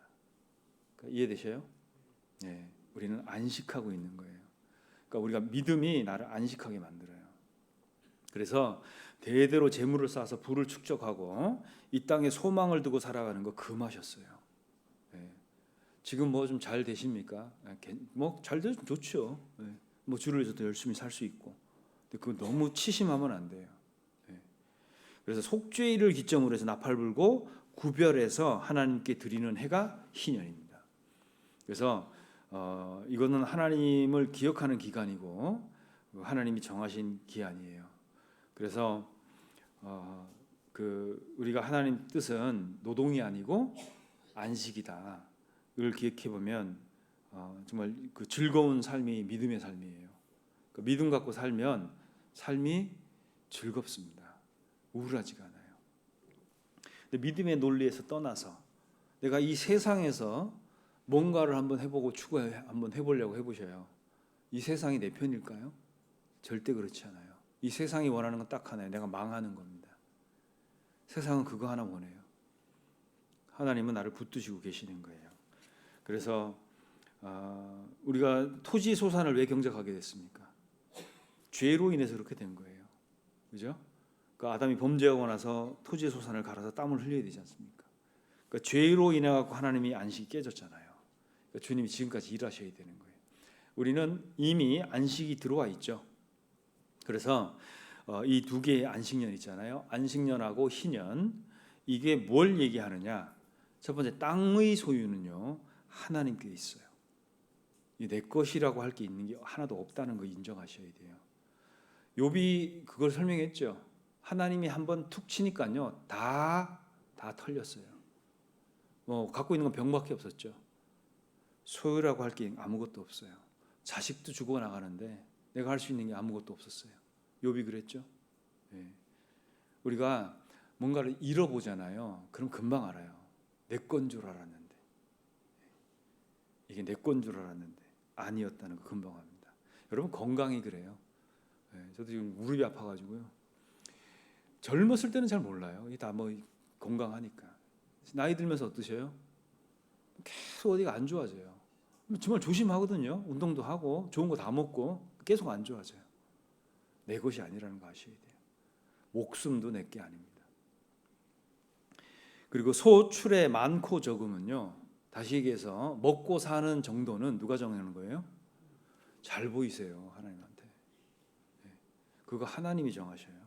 그러니까 이해되셔요? 네, 우리는 안식하고 있는 거예요. 그러니까 우리가 믿음이 나를 안식하게 만들어요. 그래서 대대로 재물을 쌓아서 부를 축적하고 이 땅에 소망을 두고 살아가는 거 금하셨어요. 네. 지금 뭐 좀 잘 되십니까? 뭐 잘 되면 좋죠. 네. 뭐 주를 위해서 더 열심히 살 수 있고. 근데 그거 너무 치심하면 안 돼요. 네. 그래서 속죄일을 기점으로 해서 나팔 불고 구별해서 하나님께 드리는 해가 희년입니다. 그래서 이거는 하나님을 기억하는 기간이고 하나님이 정하신 기한이에요. 그래서 우리가 하나님 뜻은 노동이 아니고 안식이다. 이걸 기억해 보면 정말 그 즐거운 삶이 믿음의 삶이에요. 그 믿음 갖고 살면 삶이 즐겁습니다. 우울하지가 않아요. 근데 믿음의 논리에서 떠나서 내가 이 세상에서 뭔가를 한번 해보고 한번 해보려고 해보셔요. 이 세상이 내 편일까요? 절대 그렇지 않아요. 이 세상이 원하는 건 딱 하나예요. 내가 망하는 겁니다. 세상은 그거 하나 원해요. 하나님은 나를 붙드시고 계시는 거예요. 그래서 우리가 토지 소산을 왜 경작하게 됐습니까? 죄로 인해서 그렇게 된 거예요. 그죠? 그 아담이 범죄하고 나서 토지 소산을 갈아서 땀을 흘려야 되지 않습니까? 그러니까 죄로 인해 갖고 하나님이 안식이 깨졌잖아요. 그러니까 주님이 지금까지 일하셔야 되는 거예요. 우리는 이미 안식이 들어와 있죠. 그래서 이 두 개의 안식년 있잖아요. 안식년하고 희년, 이게 뭘 얘기하느냐? 첫 번째, 땅의 소유는요 하나님께 있어요. 이 내 것이라고 할 게 있는 게 하나도 없다는 거 인정하셔야 돼요. 욥이 그걸 설명했죠. 하나님이 한번 툭 치니까요 다 털렸어요. 갖고 있는 건 병밖에 없었죠. 소유라고 할 게 아무것도 없어요. 자식도 죽어 나가는데 내가 할 수 있는 게 아무것도 없었어요. 욥이 그랬죠. 예. 우리가 뭔가를 잃어보잖아요. 그럼 금방 알아요. 내 건 줄 알았는데, 이게 내 건 줄 알았는데 아니었다는 거 금방 합니다. 여러분 건강이 그래요. 예. 저도 지금 무릎이 아파가지고요. 젊었을 때는 잘 몰라요. 이게 다 뭐 건강하니까. 나이 들면서 어떠셔요? 계속 어디가 안 좋아져요. 정말 조심하거든요. 운동도 하고 좋은 거 다 먹고 계속 안 좋아져요. 내 것이 아니라는 거 아셔야 돼요. 목숨도 내 게 아닙니다. 그리고 소출의 많고 적음은요, 다시 얘기해서 먹고 사는 정도는 누가 정하는 거예요? 잘 보이세요, 하나님한테. 그거 하나님이 정하셔요.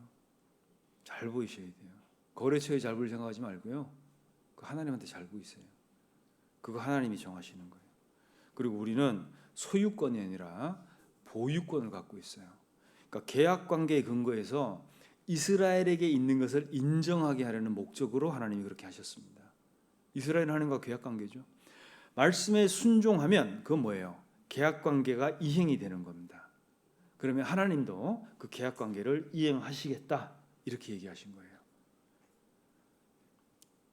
잘 보이셔야 돼요. 거래처에 잘 보일 생각하지 말고요, 그 하나님한테 잘 보이세요. 그거 하나님이 정하시는 거예요. 그리고 우리는 소유권이 아니라 보유권을 갖고 있어요. 그러니까 계약 관계에 근거해서 이스라엘에게 있는 것을 인정하게 하려는 목적으로 하나님이 그렇게 하셨습니다. 이스라엘은 하나님과 계약 관계죠. 말씀에 순종하면 그건 뭐예요? 계약 관계가 이행이 되는 겁니다. 그러면 하나님도 그 계약 관계를 이행하시겠다 이렇게 얘기하신 거예요.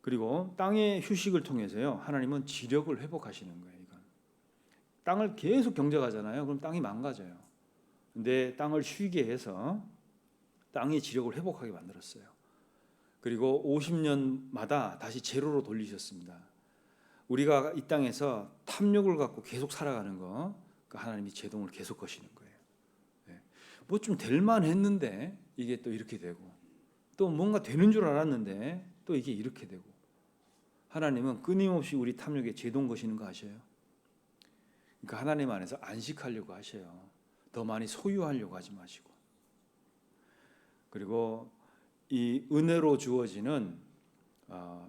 그리고 땅의 휴식을 통해서요, 하나님은 지력을 회복하시는 거예요. 이건 땅을 계속 경작하잖아요. 그럼 땅이 망가져요. 근데 땅을 쉬게 해서 땅의 지력을 회복하게 만들었어요. 그리고 50년마다 다시 제로로 돌리셨습니다. 우리가 이 땅에서 탐욕을 갖고 계속 살아가는 거, 그 하나님이 제동을 계속 거시는 거예요. 뭐 좀 될만 했는데 이게 또 이렇게 되고, 또 뭔가 되는 줄 알았는데 또 이게 이렇게 되고, 하나님은 끊임없이 우리 탐욕에 제동 거시는 거 아셔요? 그러니까 하나님 안에서 안식하려고 하셔요. 더 많이 소유하려고 하지 마시고. 그리고 이 은혜로 주어지는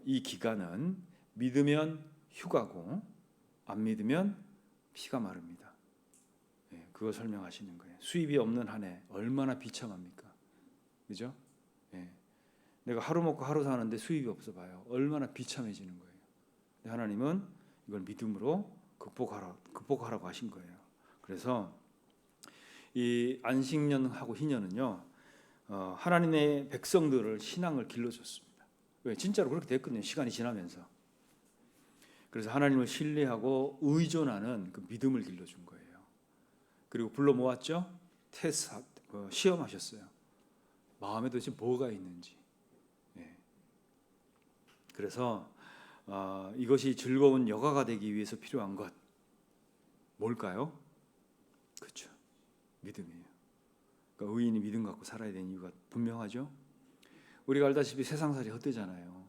이 기간은 믿으면 휴가고 안 믿으면 피가 마릅니다. 그거 설명하시는 거예요. 수입이 없는 한 해 얼마나 비참합니까? 그죠? 내가 하루 먹고 하루 사는데 수입이 없어 봐요. 얼마나 비참해지는 거예요. 하나님은 이걸 믿음으로 극복하라고 하신 거예요. 그래서 이 안식년하고 희년은요, 하나님의 백성들을 신앙을 길러줬습니다. 왜? 진짜로 그렇게 됐거든요. 시간이 지나면서. 그래서 하나님을 신뢰하고 의존하는 그 믿음을 길러준 거예요. 그리고 불러 모았죠. 시험하셨어요. 마음에 도대체 뭐가 있는지. 그래서 이것이 즐거운 여가가 되기 위해서 필요한 것 뭘까요? 그렇죠. 믿음이에요. 그러니까 의인이 믿음 갖고 살아야 되는 이유가 분명하죠. 우리가 알다시피 세상살이 헛되잖아요.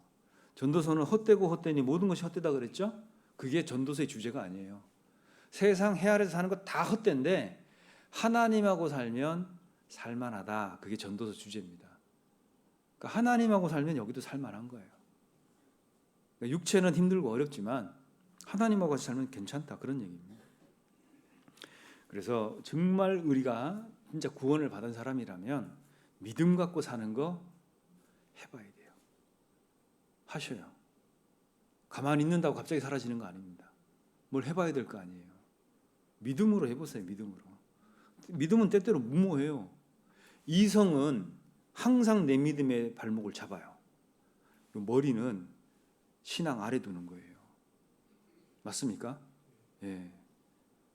전도서는 헛되고 헛되니 모든 것이 헛되다 그랬죠. 그게 전도서의 주제가 아니에요. 세상 해 아래서 사는 거 다 헛된데 하나님하고 살면 살만하다. 그게 전도서 주제입니다. 그러니까 하나님하고 살면 여기도 살만한 거예요. 그러니까 육체는 힘들고 어렵지만 하나님하고 같이 살면 괜찮다. 그런 얘기입니다. 그래서 정말 우리가 진짜 구원을 받은 사람이라면 믿음 갖고 사는 거 해봐야 돼요. 하셔요. 가만히 있는다고 갑자기 사라지는 거 아닙니다. 뭘 해봐야 될 거 아니에요. 믿음으로 해보세요. 믿음으로. 믿음은 때때로 무모해요. 이성은 항상 내 믿음의 발목을 잡아요. 머리는 신앙 아래 두는 거예요. 맞습니까? 예.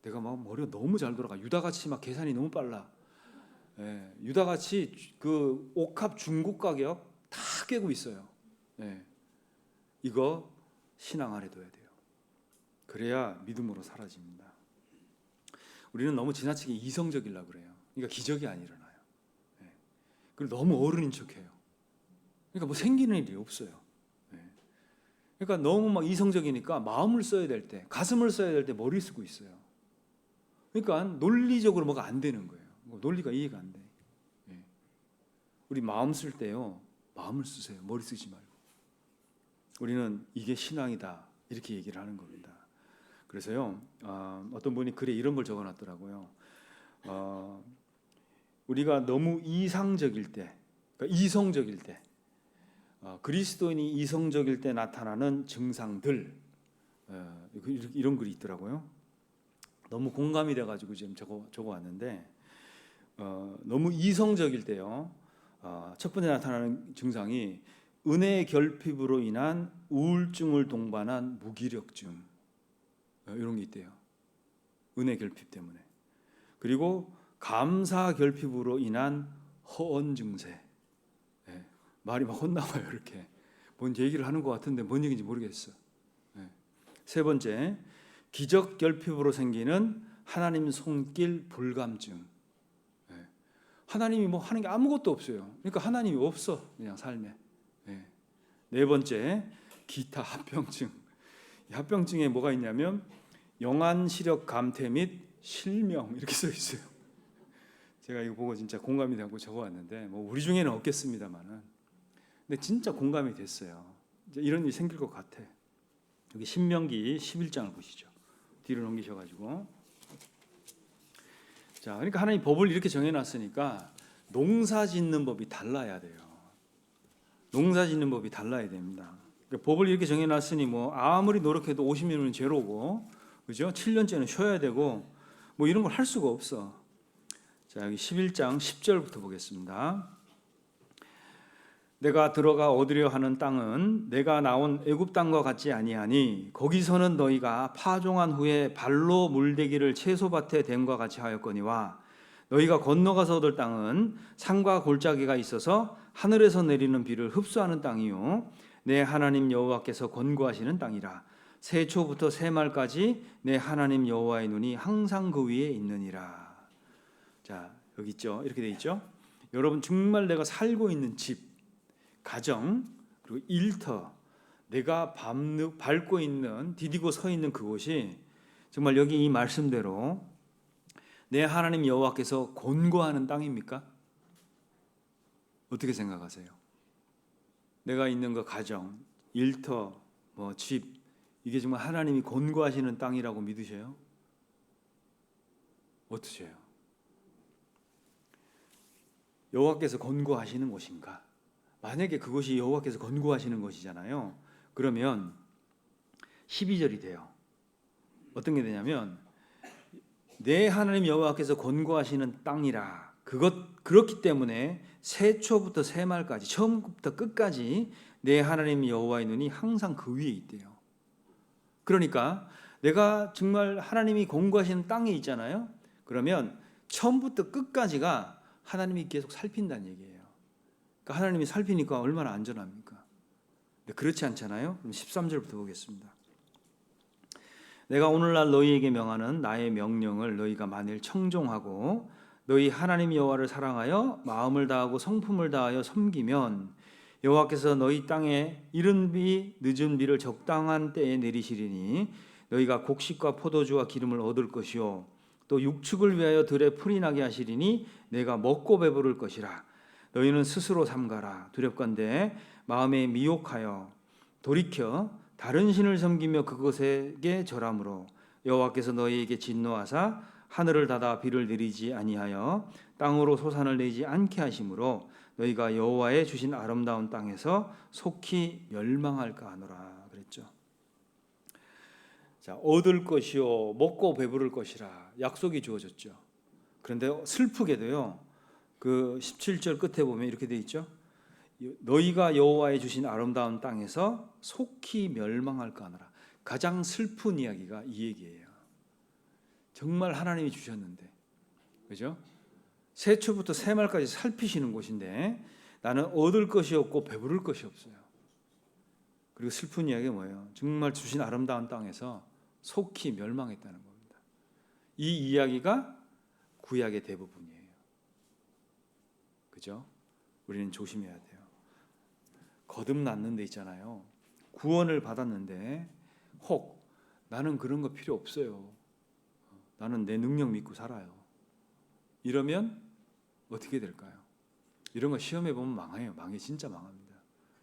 내가 막 머리가 너무 잘 돌아가. 유다같이 막 계산이 너무 빨라. 예. 유다같이 그 옥합 중고 가격 다 깨고 있어요. 예. 이거 신앙 아래 둬야 돼요. 그래야 믿음으로 사라집니다. 우리는 너무 지나치게 이성적이려고 그래요. 그러니까 기적이 안 일어나요. 예. 그리고 너무 어른인 척해요. 그러니까 뭐 생기는 일이 없어요. 예. 그러니까 너무 막 이성적이니까 마음을 써야 될 때, 가슴을 써야 될 때 머리를 쓰고 있어요. 그러니까 논리적으로 뭐가 안 되는 거예요. 논리가 이해가 안 돼. 예. 우리 마음 쓸 때요, 마음을 쓰세요. 머리 쓰지 말고. 우리는 이게 신앙이다 이렇게 얘기를 하는 겁니다. 그래서요, 어떤 분이 글에 이런 걸 적어놨더라고요. 우리가 너무 이상적일 때, 그러니까 이성적일 때, 그리스도인이 이성적일 때 나타나는 증상들, 이런 글이 있더라고요. 너무 공감이 돼가지고 지금 적어왔는데, 너무 이성적일 때요, 첫 번째 나타나는 증상이 은혜 결핍으로 인한 우울증을 동반한 무기력증, 이런 게 있대요. 은혜 결핍 때문에. 그리고 감사 결핍으로 인한 허언 증세. 말이 막 혼나와요. 이렇게 뭔 얘기를 하는 것 같은데 뭔 얘기인지 모르겠어. 세 번째, 기적 결핍으로 생기는 하나님 손길 불감증. 하나님이 뭐 하는 게 아무것도 없어요. 그러니까 하나님이 없어 그냥 삶에. 네 번째, 기타 합병증. 이 합병증에 뭐가 있냐면 영안 시력 감퇴 및 실명 이렇게 써 있어요. 제가 이거 보고 진짜 공감이 되고 적어왔는데 뭐 우리 중에는 없겠습니다만은, 근데 진짜 공감이 됐어요. 이제 이런 일이 생길 것 같아. 여기 신명기 11장을 보시죠. 뒤로 넘기셔가지고. 자, 그러니까 하나님 법을 이렇게 정해놨으니까 농사짓는 법이 달라야 돼요. 농사짓는 법이 달라야 됩니다. 그러니까 법을 이렇게 정해놨으니 뭐 아무리 노력해도 50년은 죄로고, 그죠? 7년째는 쉬어야 되고, 뭐 이런 걸 할 수가 없어. 자, 여기 11장 10절부터 보겠습니다. 내가 들어가 얻으려 하는 땅은 내가 나온 애굽 땅과 같지 아니하니 거기서는 너희가 파종한 후에 발로 물대기를 채소밭에 댐과 같이 하였거니와 너희가 건너가서 얻을 땅은 산과 골짜기가 있어서 하늘에서 내리는 비를 흡수하는 땅이요 내 하나님 여호와께서 권고하시는 땅이라. 새초부터 새말까지 내 하나님 여호와의 눈이 항상 그 위에 있느니라. 자, 여기 있죠. 이렇게 돼 있죠. 여러분, 정말 내가 살고 있는 집, 가정, 그리고 일터, 내가 밟고 있는, 디디고 서 있는 그곳이 정말 여기 이 말씀대로 내 하나님 여호와께서 권고하는 땅입니까? 어떻게 생각하세요? 내가 있는 그 가정, 일터, 뭐 집, 이게 정말 하나님이 권고하시는 땅이라고 믿으세요? 어떠세요? 여호와께서 권고하시는 곳인가? 만약에 그것이 여호와께서 권고하시는 것이잖아요. 그러면 12절이 돼요. 어떤 게 되냐면 내 하나님 여호와께서 권고하시는 땅이라. 그렇기 때문에 새초부터 새말까지, 처음부터 끝까지 내 하나님 여호와의 눈이 항상 그 위에 있대요. 그러니까 내가 정말 하나님이 권고하시는 땅에 있잖아요. 그러면 처음부터 끝까지가 하나님이 계속 살핀다는 얘기예요. 그러니까 하나님이 살피니까 얼마나 안전합니까? 근데 그렇지 않잖아요. 그럼 13절부터 보겠습니다. 내가 오늘날 너희에게 명하는 나의 명령을 너희가 만일 청종하고 너희 하나님 여호와를 사랑하여 마음을 다하고 성품을 다하여 섬기면 여호와께서 너희 땅에 이른 비 늦은 비를 적당한 때에 내리시리니 너희가 곡식과 포도주와 기름을 얻을 것이요 또 육축을 위하여 들에 풀이 나게 하시리니 내가 먹고 배부를 것이라. 너희는 스스로 삼가라. 두렵건대 마음에 미혹하여 돌이켜 다른 신을 섬기며 그것에게 절함으로 여호와께서 너희에게 진노하사 하늘을 닫아 비를 내리지 아니하여 땅으로 소산을 내지 않게 하심으로 너희가 여호와의 주신 아름다운 땅에서 속히 멸망할까 하노라 그랬죠. 자, 얻을 것이요 먹고 배부를 것이라 약속이 주어졌죠. 그런데 슬프게도요. 그 17절 끝에 보면 이렇게 돼 있죠. 너희가 여호와의 주신 아름다운 땅에서 속히 멸망할까 하노라. 가장 슬픈 이야기가 이 얘기예요. 정말 하나님이 주셨는데, 그죠? 새초부터 새말까지 살피시는 곳인데 나는 얻을 것이 없고 배부를 것이 없어요. 그리고 슬픈 이야기가 뭐예요? 정말 주신 아름다운 땅에서 속히 멸망했다는 겁니다. 이 이야기가 구약의 대부분이에요. 그죠? 우리는 조심해야 돼요. 거듭났는 데 있잖아요. 구원을 받았는데 혹 나는 그런 거 필요 없어요. 나는 내 능력 믿고 살아요. 이러면 어떻게 될까요? 이런 거 시험해 보면 망해요. 진짜 망합니다.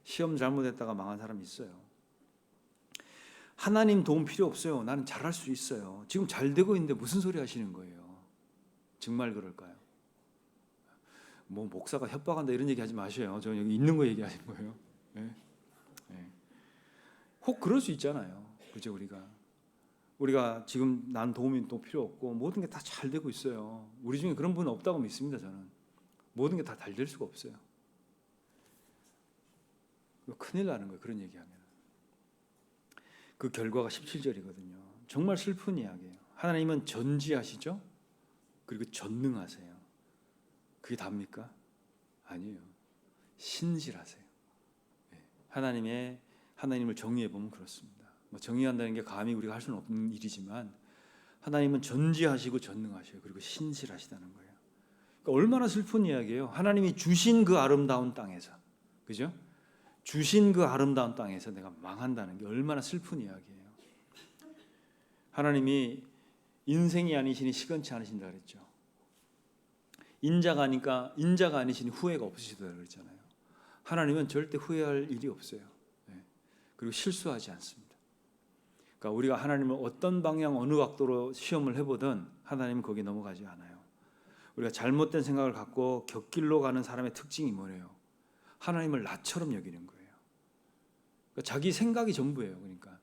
시험 잘못했다가 망한 사람 있어요. 하나님 도움 필요 없어요. 나는 잘할 수 있어요. 지금 잘 되고 있는데 무슨 소리 하시는 거예요? 정말 그럴까요? 뭐 목사가 협박한다 이런 얘기 하지 마셔요. 저는 여기 있는 거 얘기하시는 거예요. 네? 네. 혹 그럴 수 있잖아요. 그죠? 우리가 지금 난 도움이 또 필요 없고 모든 게 다 잘 되고 있어요. 우리 중에 그런 분은 없다고 믿습니다. 저는 모든 게 다 잘 될 수가 없어요. 큰일 나는 거예요. 그런 얘기하면. 그 결과가 17절이거든요. 정말 슬픈 이야기예요. 하나님은 전지하시죠? 그리고 전능하세요. 그게 답니까? 아니에요. 신실하세요. 하나님을 정의해 보면 그렇습니다. 뭐 정의한다는 게 감히 우리가 할 수는 없는 일이지만 하나님은 전지하시고 전능하셔요. 그리고 신실하시다는 거예요. 그러니까 얼마나 슬픈 이야기예요. 하나님이 주신 그 아름다운 땅에서, 그죠? 주신 그 아름다운 땅에서 내가 망한다는 게 얼마나 슬픈 이야기예요. 하나님이 인생이 아니시니 시건치 않으신다 그랬죠. 인자가 아니시니 후회가 없으시다 그랬잖아요. 하나님은 절대 후회할 일이 없어요. 그리고 실수하지 않습니다. 그러니까 우리가 하나님을 어떤 방향 어느 각도로 시험을 해보든 하나님은 거기에 넘어가지 않아요. 우리가 잘못된 생각을 갖고 곁길로 가는 사람의 특징이 뭐래요? 하나님을 나처럼 여기는 거예요. 그러니까 자기 생각이 전부예요. 그러니까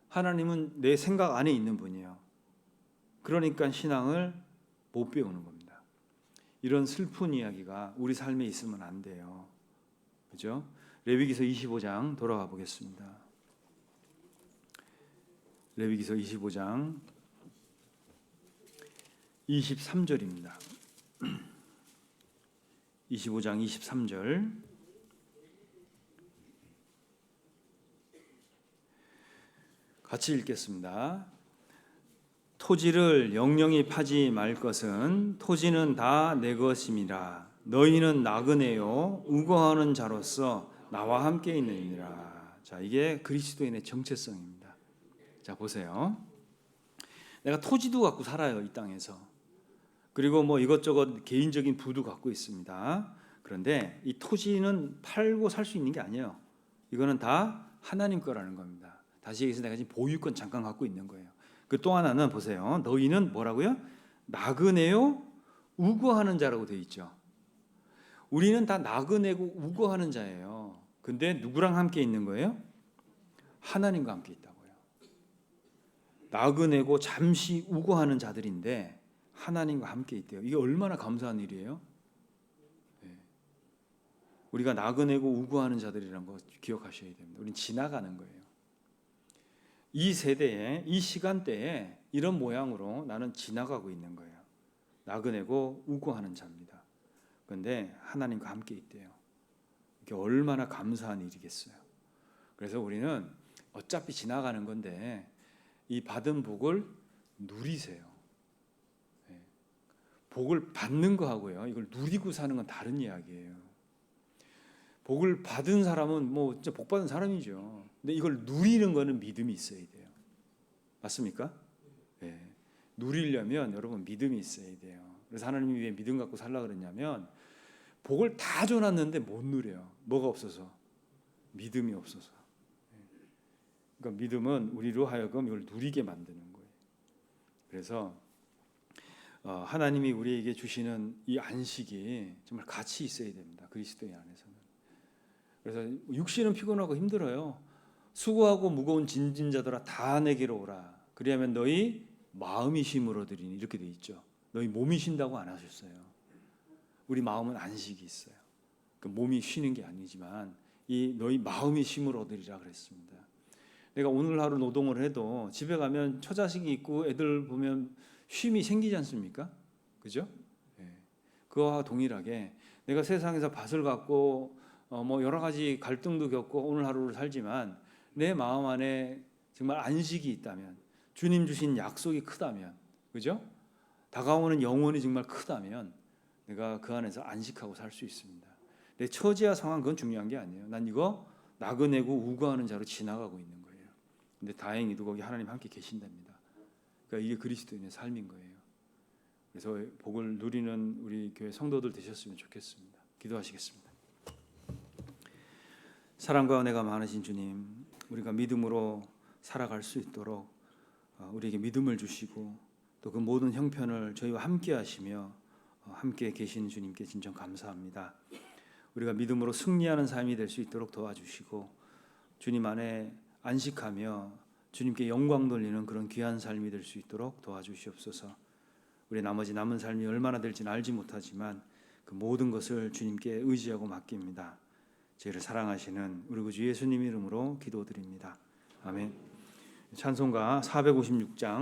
하나님은 내 생각 안에 있는 분이에요. 그러니까 신앙을 못 배우는 겁니다. 이런 슬픈 이야기가 우리 삶에 있으면 안 돼요. 그죠? 레위기서 25장 돌아가 보겠습니다. 레위기서 25장 23절입니다. 25장 23절 같이 읽겠습니다. 토지를 영영히 파지 말 것은 토지는 다 내 것임이라. 너희는 나그네요 우거하는 자로서 나와 함께 있느니라. 자, 이게 그리스도인의 정체성입니다. 자, 보세요. 내가 토지도 갖고 살아요, 이 땅에서. 그리고 뭐 이것저것 개인적인 부도 갖고 있습니다. 그런데 이 토지는 팔고 살 수 있는 게 아니에요. 이거는 다 하나님 거라는 겁니다. 다시 얘기해서 내가 지금 보유권 잠깐 갖고 있는 거예요. 그 또 하나는 보세요. 너희는 뭐라고요? 나그네요 우거하는 자라고 되어 있죠. 우리는 다 나그네고 우거하는 자예요. 근데 누구랑 함께 있는 거예요? 하나님과 함께 있다고요. 나그네고 잠시 우거하는 자들인데 하나님과 함께 있대요. 이게 얼마나 감사한 일이에요? 우리가 나그네고 우거하는 자들이라는 거 기억하셔야 됩니다. 우리는 지나가는 거예요. 이 세대에, 이 시간대에 이런 모양으로 나는 지나가고 있는 거예요. 나그네고 우거하는 자입니다. 그런데 하나님과 함께 있대요. 이게 얼마나 감사한 일이겠어요. 그래서 우리는 어차피 지나가는 건데 이 받은 복을 누리세요. 복을 받는 거하고요, 이걸 누리고 사는 건 다른 이야기예요. 복을 받은 사람은 뭐 진짜 복 받은 사람이죠. 근데 이걸 누리는 거는 믿음이 있어야 돼요. 맞습니까? 네. 누리려면 여러분 믿음이 있어야 돼요. 그래서 하나님이 왜 믿음 갖고 살라 그랬냐면 복을 다 줘놨는데 못 누려요. 뭐가 없어서? 믿음이 없어서. 그러니까 믿음은 우리로 하여금 이걸 누리게 만드는 거예요. 그래서 하나님이 우리에게 주시는 이 안식이 정말 가치 있어야 됩니다. 그리스도의 안에서는. 그래서 육신은 피곤하고 힘들어요. 수고하고 무거운 짐진 자들아 다 내게로 오라. 그리하면 너희 마음이 쉼을 얻으리니 이렇게 돼 있죠. 너희 몸이 쉰다고 안 하셨어요. 우리 마음은 안식이 있어요. 그 몸이 쉬는 게 아니지만 이 너희 마음이 쉼을 얻으리라 그랬습니다. 내가 오늘 하루 노동을 해도 집에 가면 처자식이 있고 애들 보면 쉼이 생기지 않습니까? 그죠? 네. 그와 동일하게 내가 세상에서 밭을 갖고 뭐 여러 가지 갈등도 겪고 오늘 하루를 살지만 내 마음 안에 정말 안식이 있다면, 주님 주신 약속이 크다면, 그죠? 다가오는 영원이 정말 크다면 내가 그 안에서 안식하고 살 수 있습니다. 내 처지와 상황 그건 중요한 게 아니에요. 난 이거 나그네고 우거하는 자로 지나가고 있는 거예요. 근데 다행히도 거기 하나님 함께 계신답니다. 그러니까 이게 그리스도인의 삶인 거예요. 그래서 복을 누리는 우리 교회 성도들 되셨으면 좋겠습니다. 기도하시겠습니다. 사랑과 은혜가 많으신 주님, 우리가 믿음으로 살아갈 수 있도록 우리에게 믿음을 주시고 또 그 모든 형편을 저희와 함께 하시며 함께 계신 주님께 진정 감사합니다. 우리가 믿음으로 승리하는 삶이 될 수 있도록 도와주시고 주님 안에 안식하며 주님께 영광 돌리는 그런 귀한 삶이 될 수 있도록 도와주시옵소서. 우리 나머지 남은 삶이 얼마나 될지는 알지 못하지만 그 모든 것을 주님께 의지하고 맡깁니다. 저희를 사랑하시는 우리 구주 예수님 이름으로 기도드립니다. 아멘. 찬송가 456장